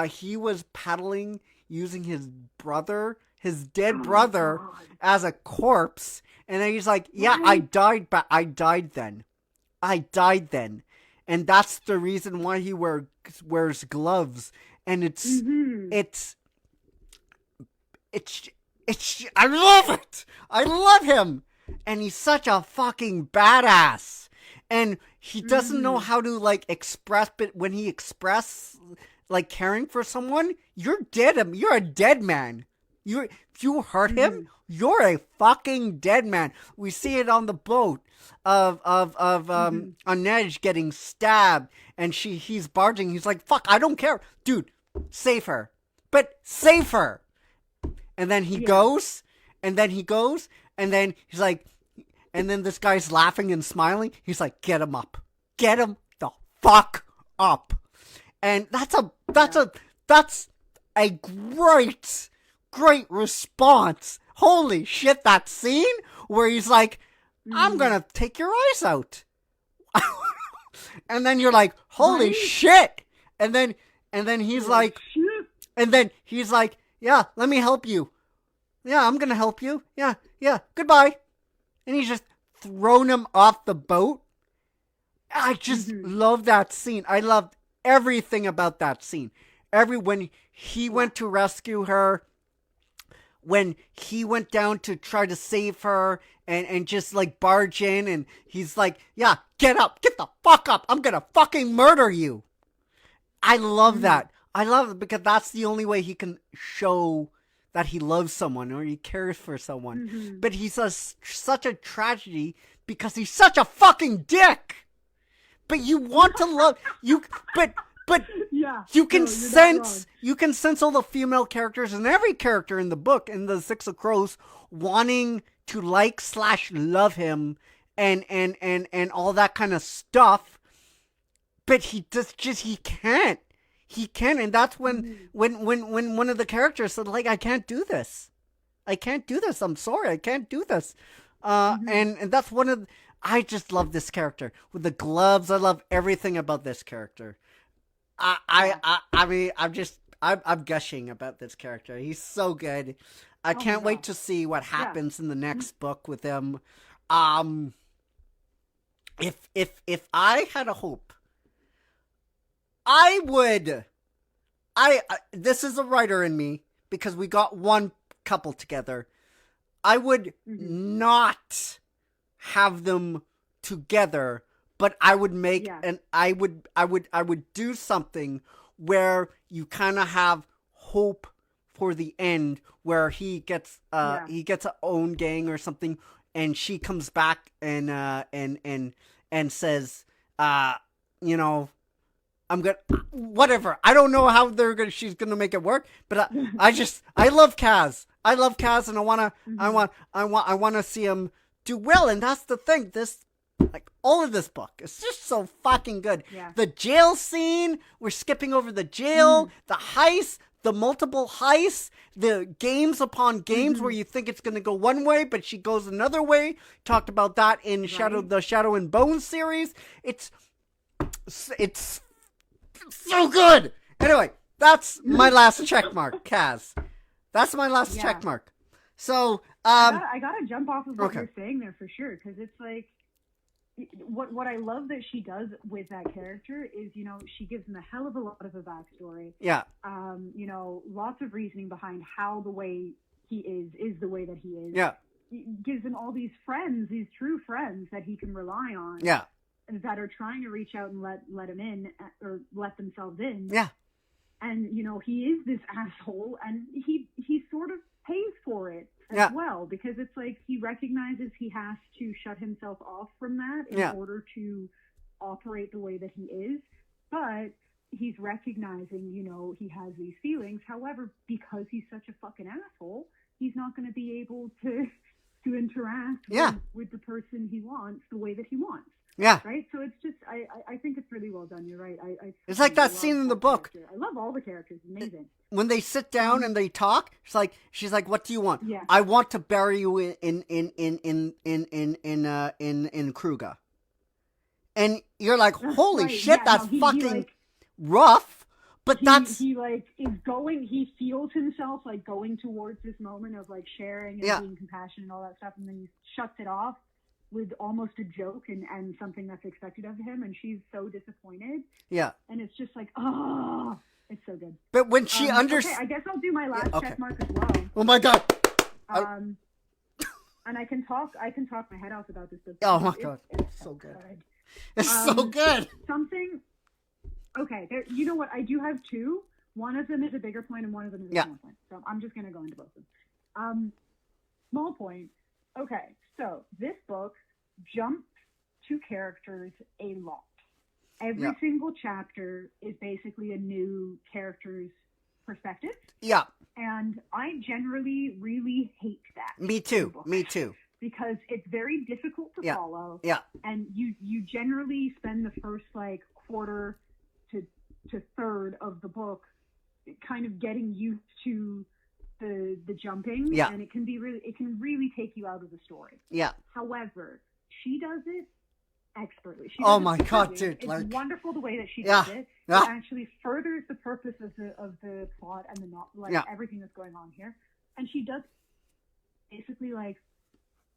Speaker 1: He was paddling using his dead
Speaker 2: Oh
Speaker 1: brother,
Speaker 2: God.
Speaker 1: as a corpse, and then he's like, "Yeah, I
Speaker 2: Right.
Speaker 1: died, but I died then. I died then," and that's the reason why he wears gloves. And
Speaker 2: Mhm.
Speaker 1: it's it's it's I love it. I love him, and he's such a fucking badass. And he doesn't know
Speaker 2: Mhm.
Speaker 1: how to like express, but when he express like caring for someone, you're dead. You're a dead man. If you hurt him,
Speaker 2: Mhm.
Speaker 1: you're a fucking dead man. We see it on the boat of
Speaker 2: Mhm.
Speaker 1: Anej getting stabbed, and he's barging. He's like, "Fuck, I don't care, dude. Save her, but save her." And then he
Speaker 2: Yeah.
Speaker 1: goes, and then he goes, and then he's like, and then this guy's laughing and smiling. He's like, "Get him up, get him the fuck up." And
Speaker 2: Yeah.
Speaker 1: that's a great response. Holy shit, that scene where he's like, "I'm
Speaker 2: Mhm.
Speaker 1: gonna take your eyes out," and then you're like, "Holy
Speaker 2: Right.
Speaker 1: shit!" And then and then he's
Speaker 2: You're like,
Speaker 1: like,
Speaker 2: shoot.
Speaker 1: and then he's like, "Yeah, let me help you. Yeah, I'm gonna help you. Yeah, yeah, goodbye." And he's just thrown him off the boat. I just
Speaker 2: Mhm.
Speaker 1: love that scene. I loved everything about that scene. When he
Speaker 2: Yeah.
Speaker 1: went to rescue her, when he went down to try to save her and just like barge in, and he's like, "Yeah, get up, get the fuck up. I'm gonna fucking murder you." I love
Speaker 2: Mhm.
Speaker 1: that. I love it because that's the only way he can show that he loves someone or he cares for someone.
Speaker 2: Mhm.
Speaker 1: But he's such a tragedy because he's such a fucking dick. But you want to love you, but
Speaker 2: Yeah.
Speaker 1: you can
Speaker 2: No, you're not wrong.
Speaker 1: sense all the female characters and every character in the book in the Six of Crows wanting to like slash love him and all that kind of stuff. But he can't. He can't, and that's
Speaker 2: Mhm.
Speaker 1: when one of the characters said, like, "I can't do this. I can't do this. I'm sorry, I can't do this."
Speaker 2: Mhm.
Speaker 1: And that's one of I just love this character with the gloves. I love everything about this character.
Speaker 2: Yeah.
Speaker 1: I mean, I'm gushing about this character. He's so good. I
Speaker 2: Oh my
Speaker 1: can't wait
Speaker 2: gosh.
Speaker 1: to see what
Speaker 2: Yeah.
Speaker 1: happens in the next book with him. Um, if I had a hope, I would. This is a writer in me because we got one couple together. I would
Speaker 2: Mhm.
Speaker 1: not have them together, but I would make
Speaker 2: Yeah.
Speaker 1: I would do something where you kind of have hope for the end, where
Speaker 2: Yeah.
Speaker 1: he gets a own gang or something, and she comes back and says, you know, I'm gonna whatever. I don't know how she's gonna make it work, but I love Kaz. I love Kaz, and
Speaker 2: Mhm.
Speaker 1: I wanna see him do well. And that's the thing. This like all of this book is just so fucking good.
Speaker 2: Yeah.
Speaker 1: The jail scene. We're skipping over the jail,
Speaker 2: Mhm.
Speaker 1: the heist, the multiple heists, the games upon games where
Speaker 2: Mhm.
Speaker 1: you think it's gonna go one way, but she goes another way. Talked about that in
Speaker 2: Right.
Speaker 1: the Shadow and Bone series. It's so good. Anyway, that's my last check mark, Kaz. That's my last
Speaker 2: Yeah.
Speaker 1: check mark. So,
Speaker 2: I gotta jump off of what
Speaker 1: okay.
Speaker 2: you're saying there for sure, because it's like what I love that she does with that character is, she gives him a hell of a lot of a backstory.
Speaker 1: Yeah.
Speaker 2: Lots of reasoning behind how the way he is the way that he is.
Speaker 1: Yeah.
Speaker 2: It gives him all these friends, these true friends that he can rely on.
Speaker 1: Yeah.
Speaker 2: That are trying to reach out and let him in or let themselves in.
Speaker 1: Yeah.
Speaker 2: And he is this asshole, and he sort of pays for it as
Speaker 1: Yeah.
Speaker 2: well, because it's like he recognizes he has to shut himself off from that in
Speaker 1: Yeah.
Speaker 2: order to operate the way that he is. But he's recognizing, you know, he has these feelings. However, because he's such a fucking asshole, he's not going to be able to interact
Speaker 1: Yeah.
Speaker 2: with the person he wants the way that he wants.
Speaker 1: Yeah.
Speaker 2: Right? So it's just, I think it's really well done. You're right.
Speaker 1: It's like that
Speaker 2: love
Speaker 1: scene in the book.
Speaker 2: character. I love all the characters. Amazing.
Speaker 1: When they sit down and they talk, she's like, "What do you want?"
Speaker 2: Yeah.
Speaker 1: "I want to bury you in Kruger." And you're like, "Holy
Speaker 2: Right,
Speaker 1: shit,
Speaker 2: yeah,
Speaker 1: that's
Speaker 2: no, he,
Speaker 1: fucking
Speaker 2: like,
Speaker 1: rough." But that's
Speaker 2: he like is going. He feels himself like going towards this moment of like sharing and
Speaker 1: Yeah.
Speaker 2: being compassionate and all that stuff, and then he shuts it off with almost a joke and something that's expected of him, and she's so disappointed.
Speaker 1: yeah.
Speaker 2: And it's just like, oh, it's so good.
Speaker 1: But when she
Speaker 2: Okay,
Speaker 1: understands,
Speaker 2: I guess I'll do my last
Speaker 1: okay.
Speaker 2: check mark as well.
Speaker 1: oh my god,
Speaker 2: And I can talk my head off about this book.
Speaker 1: oh my
Speaker 2: It's-
Speaker 1: god,
Speaker 2: it's
Speaker 1: so good.
Speaker 2: good.
Speaker 1: It's so good.
Speaker 2: Something. Okay, you know what? I do have two. One of them is a bigger point, and one of them is a
Speaker 1: Yeah.
Speaker 2: small point. So I'm just gonna go into both of them. Small point. Okay, so this book jumps to characters a lot. Every
Speaker 1: Yeah.
Speaker 2: single chapter is basically a new character's perspective,
Speaker 1: Yeah,
Speaker 2: and I generally really hate that.
Speaker 1: me too.
Speaker 2: in books.
Speaker 1: Me too.
Speaker 2: Because it's very difficult to
Speaker 1: Yeah.
Speaker 2: follow.
Speaker 1: Yeah.
Speaker 2: And you generally spend the first like quarter to third of the book kind of getting used to the jumping.
Speaker 1: Yeah.
Speaker 2: And it can really take you out of the story.
Speaker 1: Yeah.
Speaker 2: However, she does it expertly. She
Speaker 1: Oh
Speaker 2: does it
Speaker 1: my God,
Speaker 2: superbly.
Speaker 1: dude,
Speaker 2: It's
Speaker 1: like-
Speaker 2: wonderful the way that she
Speaker 1: Yeah.
Speaker 2: does it.
Speaker 1: Yeah.
Speaker 2: It actually furthers the purpose of the plot and the not like
Speaker 1: Yeah.
Speaker 2: everything that's going on here. And she does basically like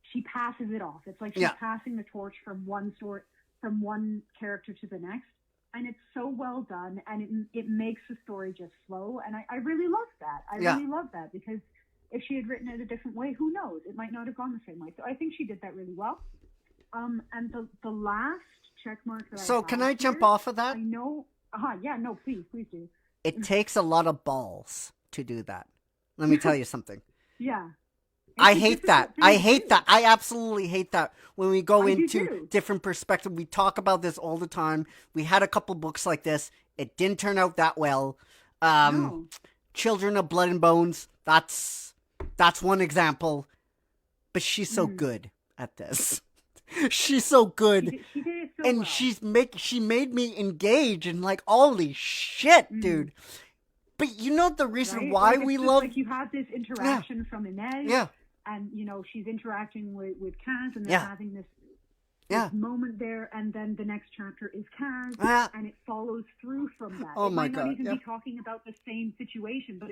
Speaker 2: she passes it off. It's like she's
Speaker 1: Yeah.
Speaker 2: passing the torch from one character to the next, and it's so well done, and it makes the story just flow, and I really love that. I
Speaker 1: Yeah.
Speaker 2: really love that, because if she had written it a different way, who knows? It might not have gone the same way. So I think she did that really well. And the last check mark that
Speaker 1: So
Speaker 2: I
Speaker 1: can
Speaker 2: have
Speaker 1: I jump
Speaker 2: here,
Speaker 1: off of that?
Speaker 2: I know. Yeah. No, please do.
Speaker 1: It takes a lot of balls to do that. Let me tell you something.
Speaker 2: Yeah.
Speaker 1: I
Speaker 2: It's a
Speaker 1: hate that.
Speaker 2: difficult
Speaker 1: I
Speaker 2: thing to
Speaker 1: hate
Speaker 2: do.
Speaker 1: that. I absolutely hate that. When we go
Speaker 2: I do
Speaker 1: into
Speaker 2: too.
Speaker 1: different perspective, we talk about this all the time. We had a couple books like this. It didn't turn out that well.
Speaker 2: No.
Speaker 1: Children of Blood and Bones. That's one example. But she's so good at this. She's so good.
Speaker 2: She did it so
Speaker 1: And
Speaker 2: well.
Speaker 1: she made me engage and like, holy shit, dude. But you know the reason
Speaker 2: Right?
Speaker 1: why
Speaker 2: Like, it's
Speaker 1: we
Speaker 2: just
Speaker 1: love
Speaker 2: like you have this interaction from Inez,
Speaker 1: Yeah.
Speaker 2: and you know she's interacting with Kaz, and they're
Speaker 1: Yeah.
Speaker 2: having this
Speaker 1: Yeah.
Speaker 2: moment there, and then the next chapter is Kaz,
Speaker 1: Yeah.
Speaker 2: and it follows through from that.
Speaker 1: Oh
Speaker 2: it
Speaker 1: my
Speaker 2: might
Speaker 1: God,
Speaker 2: not even
Speaker 1: yeah.
Speaker 2: be talking about the same situation, but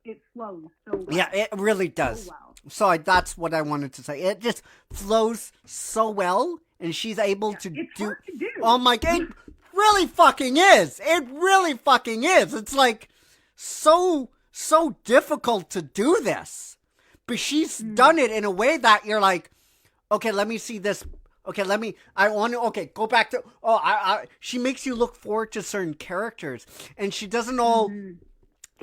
Speaker 2: it flows so well.
Speaker 1: Yeah, it really does.
Speaker 2: So well.
Speaker 1: So that's what I wanted to say. It just flows so well, and she's able to
Speaker 2: It's
Speaker 1: do.
Speaker 2: hard to do.
Speaker 1: Oh my god, it really fucking is. It really fucking is. It's like so difficult to do this, but she's done it in a way that you're like, okay, let me see this. Okay, I want to. Okay, go back to. Oh, she makes you look forward to certain characters, and she doesn't all.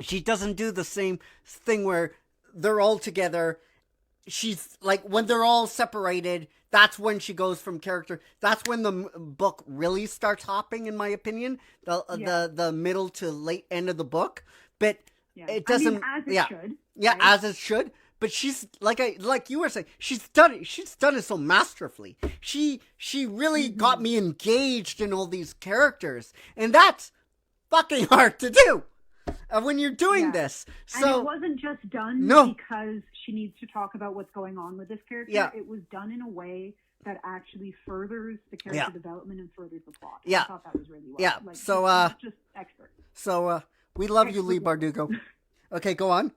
Speaker 1: She doesn't do the same thing where they're all together. She's like, when they're all separated, that's when she goes from character. That's when the book really starts hopping, in my opinion. The middle to late end of the book, but
Speaker 2: Yeah.
Speaker 1: it doesn't.
Speaker 2: I mean, as it should.
Speaker 1: Yeah,
Speaker 2: right?
Speaker 1: as it should. But she's like you were saying, she's done it. She's done it so masterfully. She really got me engaged in all these characters, and that's fucking hard to do when you're doing this.
Speaker 2: And
Speaker 1: So
Speaker 2: it wasn't just done
Speaker 1: No.
Speaker 2: because she needs to talk about what's going on with this character.
Speaker 1: Yeah.
Speaker 2: It was done in a way that actually furthers the character development and furthers the plot.
Speaker 1: Yeah.
Speaker 2: I thought that was really well.
Speaker 1: Yeah.
Speaker 2: Like,
Speaker 1: So,
Speaker 2: just expert.
Speaker 1: So we love you, Leigh Bardugo. Okay, go on.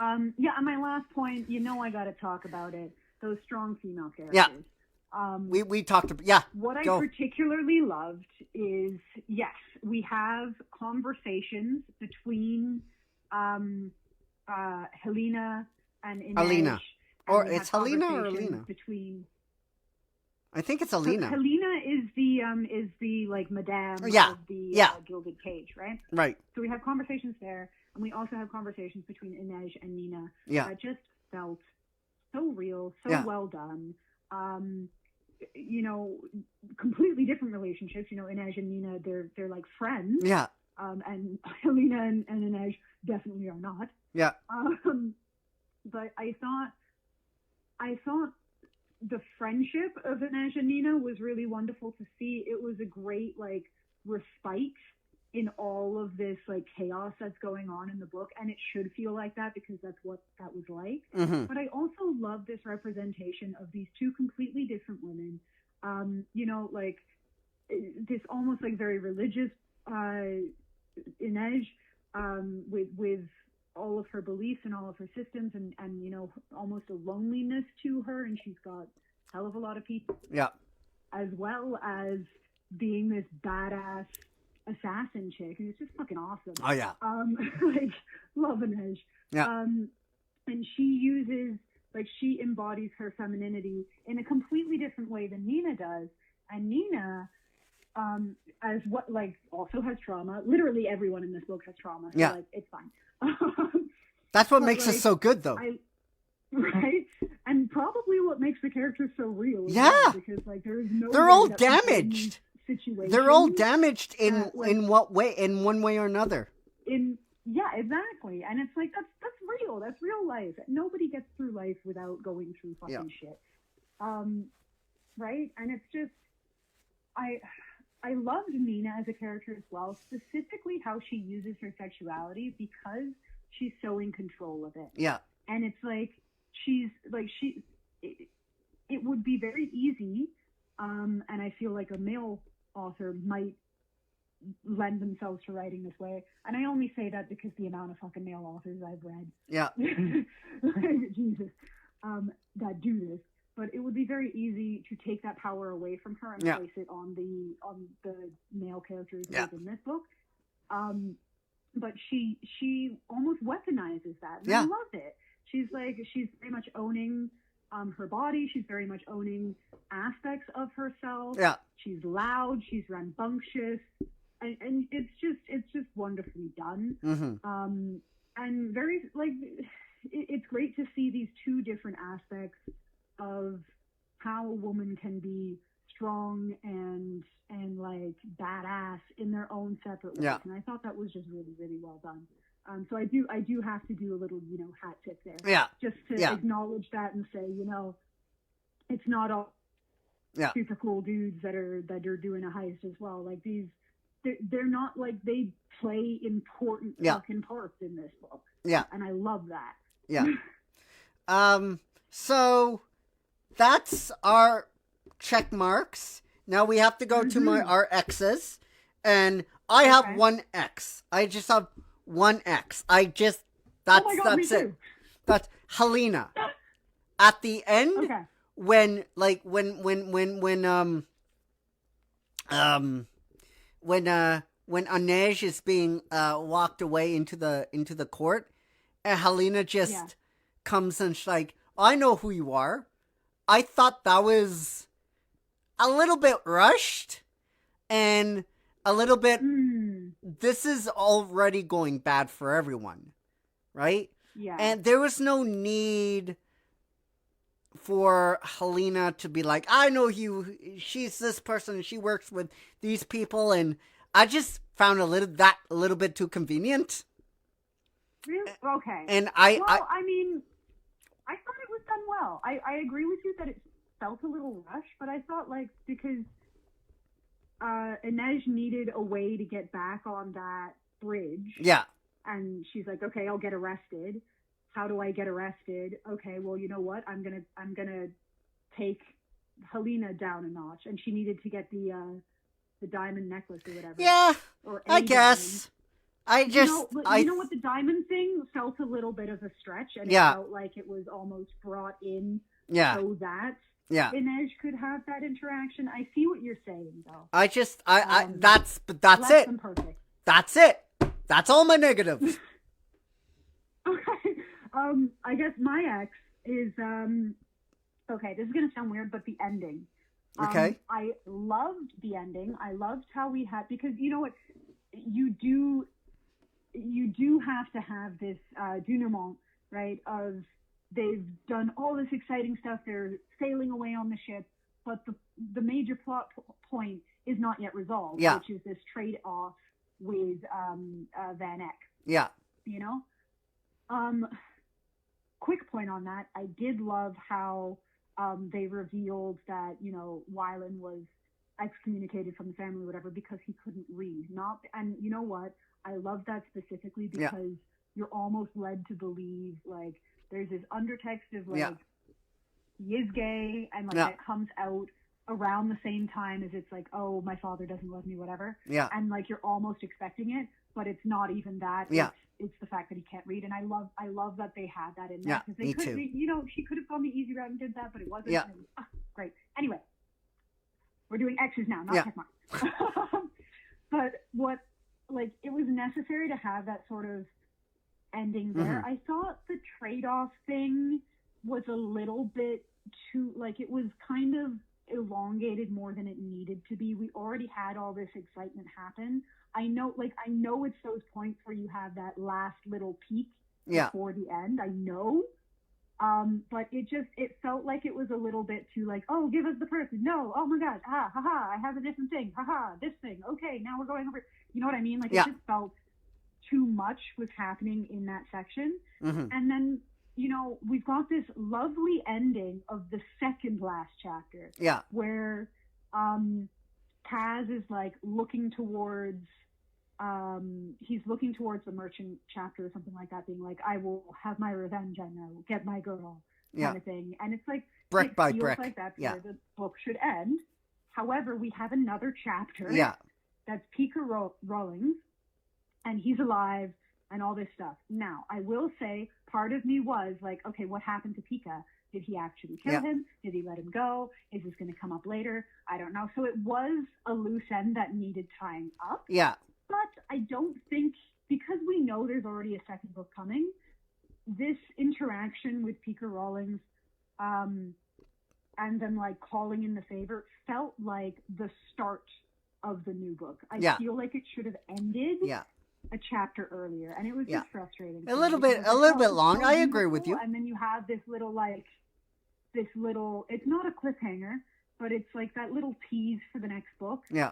Speaker 2: Yeah, and my last point, you know I got to talk about it. Those strong female characters.
Speaker 1: Yeah. We talked about
Speaker 2: What I
Speaker 1: go.
Speaker 2: particularly loved is, yes, we have conversations between Helena and Inez.
Speaker 1: Alina.
Speaker 2: and
Speaker 1: Or
Speaker 2: we have
Speaker 1: it's Helena or
Speaker 2: conversations
Speaker 1: Alina?
Speaker 2: Between
Speaker 1: I think it's
Speaker 2: so
Speaker 1: Alina.
Speaker 2: Helena is the like madame
Speaker 1: Yeah,
Speaker 2: of the
Speaker 1: yeah.
Speaker 2: Gilded Cage, right?
Speaker 1: Right.
Speaker 2: So we have conversations there, And we also have conversations between Inej and Nina that just felt so real, so well done. You know, completely different relationships. You know, Inej and Nina, they're like friends.
Speaker 1: Yeah.
Speaker 2: And Helena and Inej definitely are not.
Speaker 1: Yeah.
Speaker 2: But I thought the friendship of Inej and Nina was really wonderful to see. It was a great like respite in all of this like chaos that's going on in the book, and it should feel like that because that's what that was like.
Speaker 1: Mm-hmm.
Speaker 2: But I also love this representation of these two completely different women. You know, like this almost like very religious Inej, with all of her beliefs and all of her systems, and you know, almost a loneliness to her, and she's got a hell of a lot of people.
Speaker 1: Yeah.
Speaker 2: As well as being this badass assassin chick, and it's just fucking awesome.
Speaker 1: Oh yeah.
Speaker 2: Like love Inej.
Speaker 1: Yeah.
Speaker 2: And she embodies her femininity in a completely different way than Nina does. And Nina, as what like also has trauma. Literally everyone in this book has trauma. So
Speaker 1: yeah.
Speaker 2: Like it's fine.
Speaker 1: That's what makes us so good, though.
Speaker 2: Right? And probably what makes the characters so real.
Speaker 1: Yeah.
Speaker 2: Well, because like there is no.
Speaker 1: They're all damaged. They're all damaged in what way? In one way or another.
Speaker 2: Yeah, exactly. And it's like that's real. That's real life. Nobody gets through life without going through fucking shit. Right? And it's just I loved Nina as a character as well, specifically how she uses her sexuality because she's so in control of it.
Speaker 1: Yeah.
Speaker 2: And it's like it would be very easy, and I feel like a male author might lend themselves to writing this way. And I only say that because the amount of fucking male authors I've read.
Speaker 1: Yeah.
Speaker 2: Like, Jesus, that do this. But it would be very easy to take that power away from her and place it on the male characters within this book. But she almost weaponizes that. And I love it. She's very much owning her body. She's very much owning aspects of herself.
Speaker 1: Yeah.
Speaker 2: She's loud. She's rambunctious, and it's just wonderfully done.
Speaker 1: Mm-hmm.
Speaker 2: And very like it's great to see these two different aspects of how a woman can be strong and like badass in their own separate ways.
Speaker 1: Yeah.
Speaker 2: And I thought that was just really, really well done. So I do have to do a little, hat tip there.
Speaker 1: Yeah.
Speaker 2: Just to acknowledge that and say, it's not all super cool dudes that are doing a heist as well. Like they're not like they play important fucking parts in this book.
Speaker 1: Yeah.
Speaker 2: And I love that.
Speaker 1: Yeah. So that's our check marks. Now we have to go to our X's, and I have one X. I just have one X. That's it. That's Helena. At the end, when Inej is being walked away into the court, and Helena just comes and she's like, I know who you are. I thought that was a little bit rushed and a little bit, this is already going bad for everyone, right?
Speaker 2: Yeah.
Speaker 1: And there was no need for Helena to be like, I know you, she's this person, she works with these people, and I just found a little bit too convenient.
Speaker 2: Really? Okay.
Speaker 1: And
Speaker 2: I mean, I thought it was done well. I agree with you that it felt a little rushed, but I thought because Inej needed a way to get back on that bridge.
Speaker 1: Yeah.
Speaker 2: And she's like, okay, I'll get arrested. How do I get arrested? Okay, well, you know what? I'm gonna take Helena down a notch, and she needed to get the diamond necklace or whatever.
Speaker 1: Yeah,
Speaker 2: or
Speaker 1: I guess.
Speaker 2: Diamond. You know what? The diamond thing felt a little bit of a stretch, and it felt like it was almost brought in so that Inej could have that interaction. I see what you're saying, though.
Speaker 1: That's it.
Speaker 2: Than perfect.
Speaker 1: That's it. That's all my negatives.
Speaker 2: Okay. I guess my X is okay, this is gonna sound weird, but the ending.
Speaker 1: Okay.
Speaker 2: I loved the ending. I loved how we had, because you know what, you do you do have to have this denouement, right? Of they've done all this exciting stuff. They're sailing away on the ship, but the major plot point is not yet resolved,
Speaker 1: Yeah.
Speaker 2: which is this trade-off with Van Eyck.
Speaker 1: Yeah.
Speaker 2: You know? Quick point on that. I did love how they revealed that, you know, Wylan was excommunicated from the family or whatever because he couldn't read. And you know what? I love that specifically because you're almost led to believe, like, there's this undertext of, like, he is gay, and, like, that comes out around the same time as it's like, oh, my father doesn't love me, whatever.
Speaker 1: Yeah.
Speaker 2: And, like, you're almost expecting it, but it's not even that.
Speaker 1: Yeah.
Speaker 2: It's the fact that he can't read, and I love that they had that in there.
Speaker 1: Yeah,
Speaker 2: Because they
Speaker 1: me
Speaker 2: could,
Speaker 1: too.
Speaker 2: you know, she could have gone the easy route and did that, but it wasn't.
Speaker 1: Yeah.
Speaker 2: And it was, great. Anyway, we're doing X's now, not check marks. But it was necessary to have that sort of ending there. I thought the trade-off thing was a little bit too, like, it was kind of elongated more than it needed to be. We already had all this excitement happen. I know it's those points where you have that last little peak before the end. I know. But it felt like it was a little bit too, like, oh, give us the person. No. Oh my God. I have a different thing. This thing. Okay. Now we're going over. You know what I mean? Like, it just felt too much was happening in that section. And then, you know, we've got this lovely ending of the second last chapter.
Speaker 1: Yeah.
Speaker 2: Where, Kaz is, like, looking towards, he's looking towards the merchant chapter or something like that, being like, I will have my revenge, I know, get my girl, kind of thing. And it's like,
Speaker 1: brick by
Speaker 2: feels
Speaker 1: brick.
Speaker 2: like that's where the book should end. However, we have another chapter that's Pika Rawlings, and he's alive and all this stuff. Now, I will say, part of me was like, okay, what happened to Pika? Did he actually kill him? Did he let him go? Is this going to come up later? I don't know. So it was a loose end that needed tying up.
Speaker 1: Yeah.
Speaker 2: But I don't think, because we know there's already a second book coming, this interaction with Pika Rawlings, and then, like, calling in the favor felt like the start of the new book. I feel like it should have ended a chapter earlier, and it was just frustrating.
Speaker 1: A little bit long. I agree with you.
Speaker 2: And then you have this little, it's not a cliffhanger, but it's like that little tease for the next book.
Speaker 1: Yeah.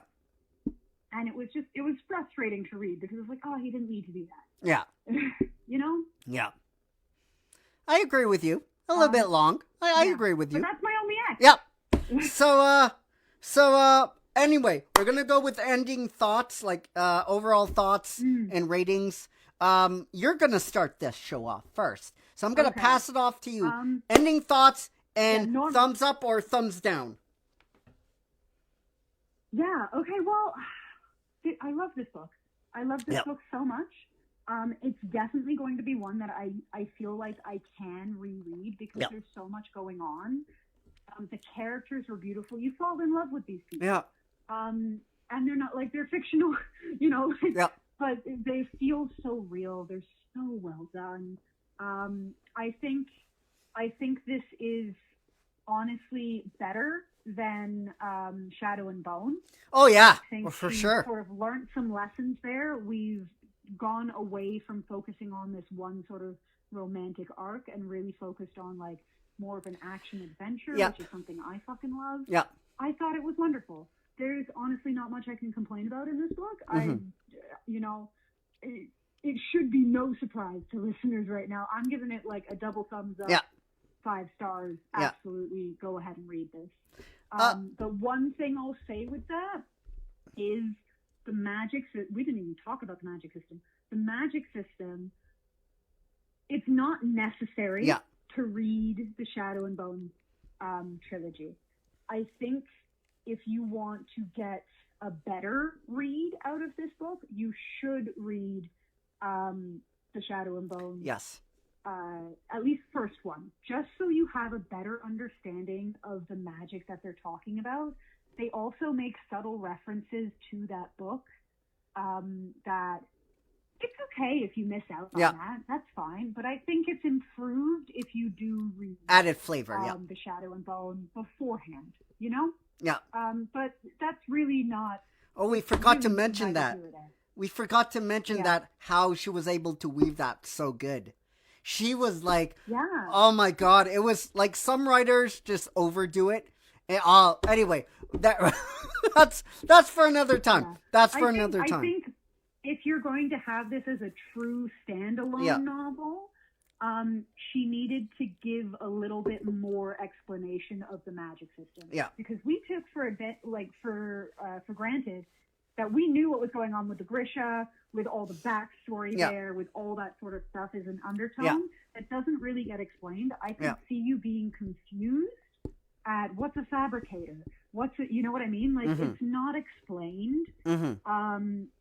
Speaker 2: And it was frustrating to read because it was like, oh, he didn't need to do that.
Speaker 1: Yeah.
Speaker 2: You know?
Speaker 1: Yeah. I agree with you. A little bit long. I agree with you.
Speaker 2: But that's my only X.
Speaker 1: Yep. So, anyway, we're going to go with ending thoughts, like, overall thoughts and ratings. You're going to start this show off first. So I'm going to pass it off to you. Ending thoughts and thumbs up or thumbs down.
Speaker 2: Yeah. Okay. Well, I love this book. I love this book so much. It's definitely going to be one that I feel like I can reread because there's so much going on. The characters were beautiful. You fall in love with these people.
Speaker 1: Yeah.
Speaker 2: And they're not, like, they're fictional, you know, but they feel so real. They're so well done. I think this is honestly better than Shadow and Bone.
Speaker 1: Oh yeah,
Speaker 2: I think
Speaker 1: for
Speaker 2: we've
Speaker 1: sure.
Speaker 2: Sort of learned some lessons there. We've gone away from focusing on this one sort of romantic arc and really focused on, like, more of an action adventure, which is something I fucking love.
Speaker 1: Yeah.
Speaker 2: I thought it was wonderful. There's honestly not much I can complain about in this book. It should be no surprise to listeners right now. I'm giving it, like, a double thumbs up. 5 stars. Absolutely. Go ahead and read this. The one thing I'll say with that is the magic. We didn't even talk about the magic system. The magic system, it's not necessary to read the Shadow and Bone trilogy. I think if you want to get a better read out of this book, you should read the Shadow and Bone.
Speaker 1: Yes.
Speaker 2: At least first one, just so you have a better understanding of the magic that they're talking about. They also make subtle references to that book that it's okay if you miss out on that. That's fine. But I think it's improved if you do read
Speaker 1: added flavor,
Speaker 2: the Shadow and Bone beforehand, you know?
Speaker 1: Yeah.
Speaker 2: But that's really not...
Speaker 1: Oh, we forgot to mention that. we forgot to mention that how she was able to weave that so good. She was like, oh my God, it was like some writers just overdo it. Anyway, that's for another time.
Speaker 2: Yeah.
Speaker 1: That's for another time.
Speaker 2: I think if you're going to have this as a true standalone novel, she needed to give a little bit more explanation of the magic system.
Speaker 1: Yeah.
Speaker 2: Because we took for granted that we knew what was going on with the Grisha, with all the backstory there, with all that sort of stuff as an undertone that doesn't really get explained. I could see you being confused at what's a fabricator, you know what I mean? Like it's not explained. And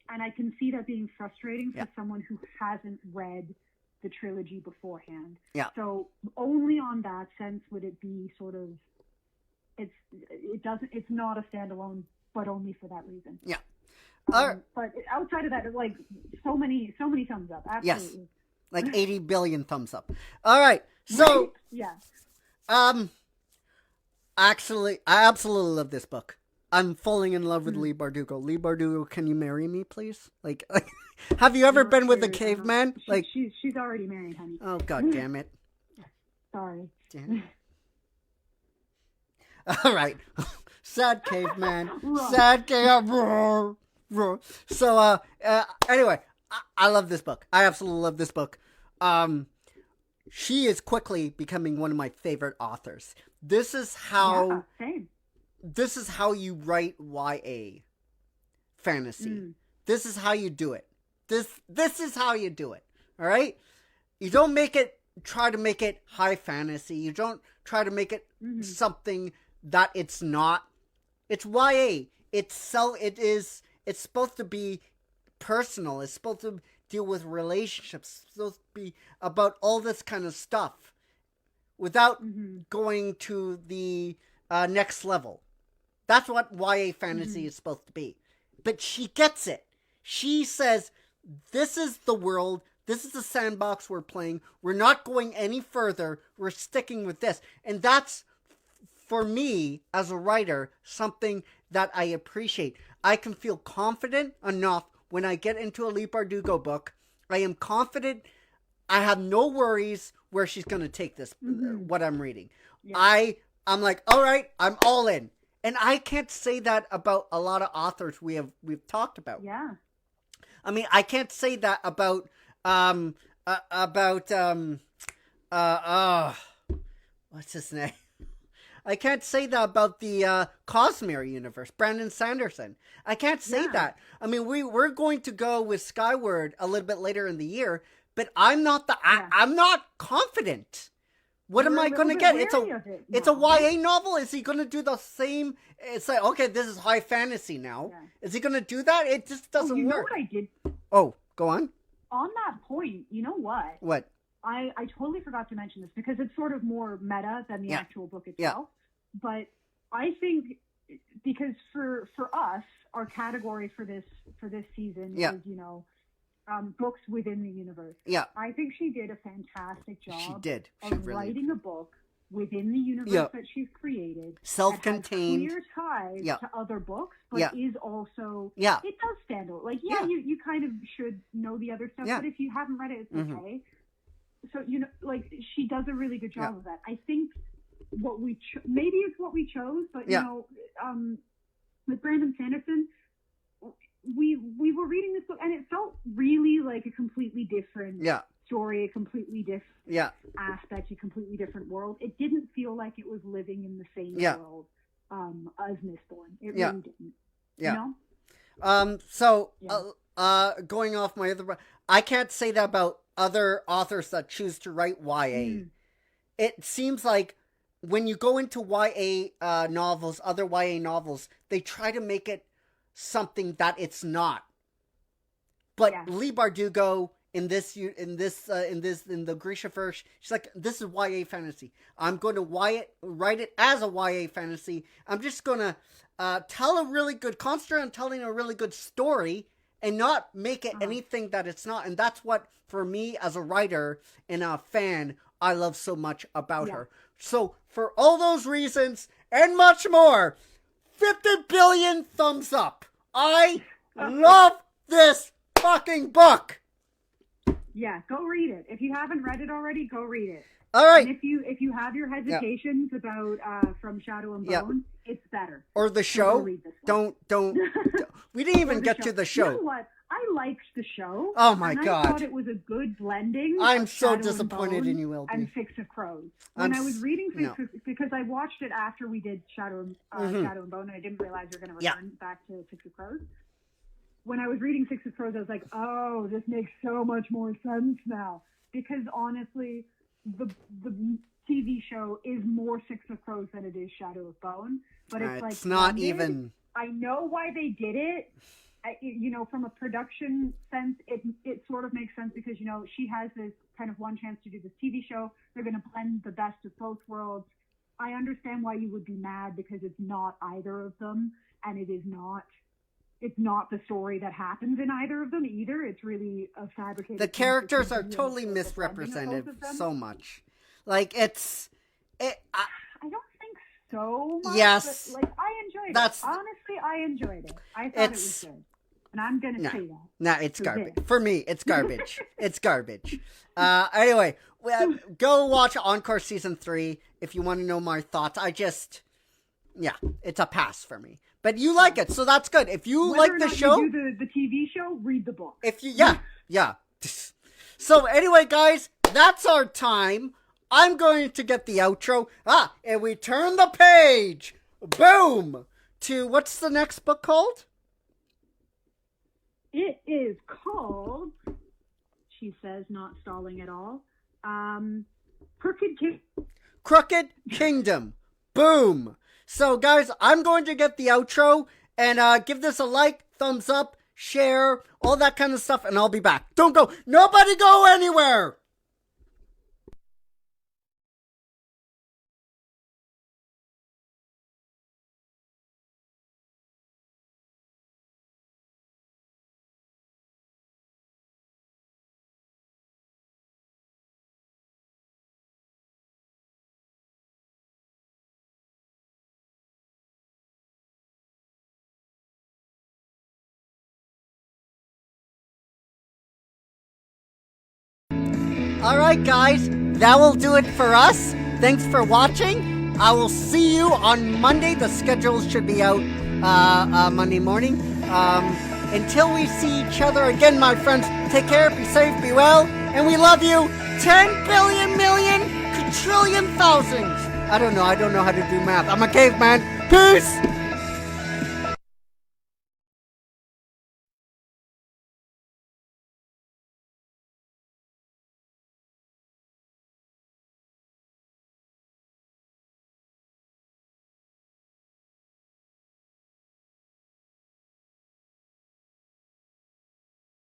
Speaker 2: I can see that being frustrating for someone who hasn't read the trilogy beforehand. Yeah. So only on that sense would it be sort of, it's not a standalone, but only for that reason. Yeah. But outside of that, it's like so many thumbs up. Absolutely. Yes.
Speaker 1: Like 80 billion thumbs up. All right. So, actually, I absolutely love this book. I'm falling in love with Leigh Bardugo. Leigh Bardugo, can you marry me, please? Like have you ever been with a caveman?
Speaker 2: She's already married, honey.
Speaker 1: Oh, God damn it.
Speaker 2: Sorry.
Speaker 1: Damn it. All right. Sad caveman. Sad caveman. So, anyway, I love this book. I absolutely love this book. She is quickly becoming one of my favorite authors. This is how you write YA fantasy. This is how you do it. This is how you do it. All right? You don't try to make it high fantasy. You don't try to make it something that it's not. It's YA. It's supposed to be personal. It's supposed to deal with relationships. It's supposed to be about all this kind of stuff without going to the next level. That's what YA fantasy is supposed to be. But she gets it. She says, this is the world. This is the sandbox we're playing. We're not going any further. We're sticking with this. And that's, for me, as a writer, something that I appreciate. I can feel confident enough when I get into a Leigh Bardugo book. I am confident. I have no worries where she's going to take this, what I'm reading. Yeah. I'm like, all right, I'm all in. And I can't say that about a lot of authors we've talked about.
Speaker 2: Yeah.
Speaker 1: I mean, I can't say that about what's his name? I can't say that about the Cosmere universe, Brandon Sanderson. I can't say that. I mean, we're going to go with Skyward a little bit later in the year, but I'm not I'm not confident. What am I going to get? It's a YA novel. Is he going to do the same? It's like, okay, this is high fantasy now. Yeah. Is he going to do that? It just doesn't work.
Speaker 2: You know what I did?
Speaker 1: Oh, go on.
Speaker 2: On that point, you know what?
Speaker 1: What?
Speaker 2: I totally forgot to mention this because it's sort of more meta than the actual book itself. Yeah. But I think because for us, our category for this season is, books within the universe. Yeah. I think she did a fantastic job.
Speaker 1: She did.
Speaker 2: Writing a book within the universe that she's created.
Speaker 1: Self-contained.
Speaker 2: Clear ties to other books, but is also, it does stand out. Like, you kind of should know the other stuff, but if you haven't read it, it's okay. So, she does a really good job of that. I think what maybe it's what we chose, but, with Brandon Sanderson, we were reading this book and it felt really like a completely different story, a completely different aspect, a completely different world. It didn't feel like it was living in the same world as Mistborn. It really didn't. Yeah. You
Speaker 1: know? Going off my other, I can't say that about other authors that choose to write YA. It seems like when you go into YA novels, other YA novels, they try to make it something that it's not. But Leigh Bardugo in the Grishaverse, she's like, this is YA fantasy. I'm going to write it as a YA fantasy. I'm just going to tell a really good concept and telling a really good story and not make it anything that it's not. And that's what, for me as a writer and a fan, I love so much about her. So for all those reasons and much more, 50 billion thumbs up. I love this fucking book.
Speaker 2: Yeah, go read it. If you haven't read it already, go read it.
Speaker 1: All right.
Speaker 2: And if you have your hesitations about From Shadow and Bone, it's better.
Speaker 1: Or the show.
Speaker 2: So go read this one.
Speaker 1: Don't. We didn't even get to the show.
Speaker 2: You know what? I liked the show.
Speaker 1: Oh my God.
Speaker 2: I thought it was a good blending.
Speaker 1: I'm
Speaker 2: of
Speaker 1: so
Speaker 2: Shadow
Speaker 1: disappointed
Speaker 2: and
Speaker 1: in you, LB.
Speaker 2: And Six of Crows. When I was reading because I watched it after we did Shadow and Bone, and I didn't realize you were going to return back to Six of Crows. When I was reading Six of Crows, I was like, oh, this makes so much more sense now. Because honestly, the TV show is more Six of Crows than it is Shadow of Bone. But it's
Speaker 1: not
Speaker 2: blended.
Speaker 1: even.
Speaker 2: I know why they did it. You know, from a production sense, it sort of makes sense because, you know, she has this kind of one chance to do this TV show. They're going to blend the best of both worlds. I understand why you would be mad because it's not either of them, and it's not the story that happens in either of them either. It's really a fabricated.
Speaker 1: The characters are totally misrepresented so much. Like I
Speaker 2: don't think so much.
Speaker 1: Yes.
Speaker 2: But, like, I enjoyed it. Honestly, I enjoyed it. I thought it was good. And I'm going to say that.
Speaker 1: No, it's garbage. For me, it's garbage. It's garbage. Anyway, go watch Encore Season 3 if you want to know my thoughts. It's a pass for me. But you like it, so that's good. If you like the show...
Speaker 2: You do the TV show, read the book.
Speaker 1: Yeah. So anyway, guys, that's our time. I'm going to get the outro. And we turn the page. Boom! To, what's the next book called?
Speaker 2: It is called, she says, not stalling at all,
Speaker 1: Crooked Kingdom. Boom. So, guys, I'm going to get the outro and give this a like, thumbs up, share, all that kind of stuff, and I'll be back. Don't go. Nobody go anywhere. Alright guys, that will do it for us. Thanks for watching. I will see you on Monday. The schedule should be out Monday morning. Until we see each other again, my friends, take care, be safe, be well, and we love you 10 billion million quadrillion thousands. I don't know how to do math. I'm a caveman. Peace!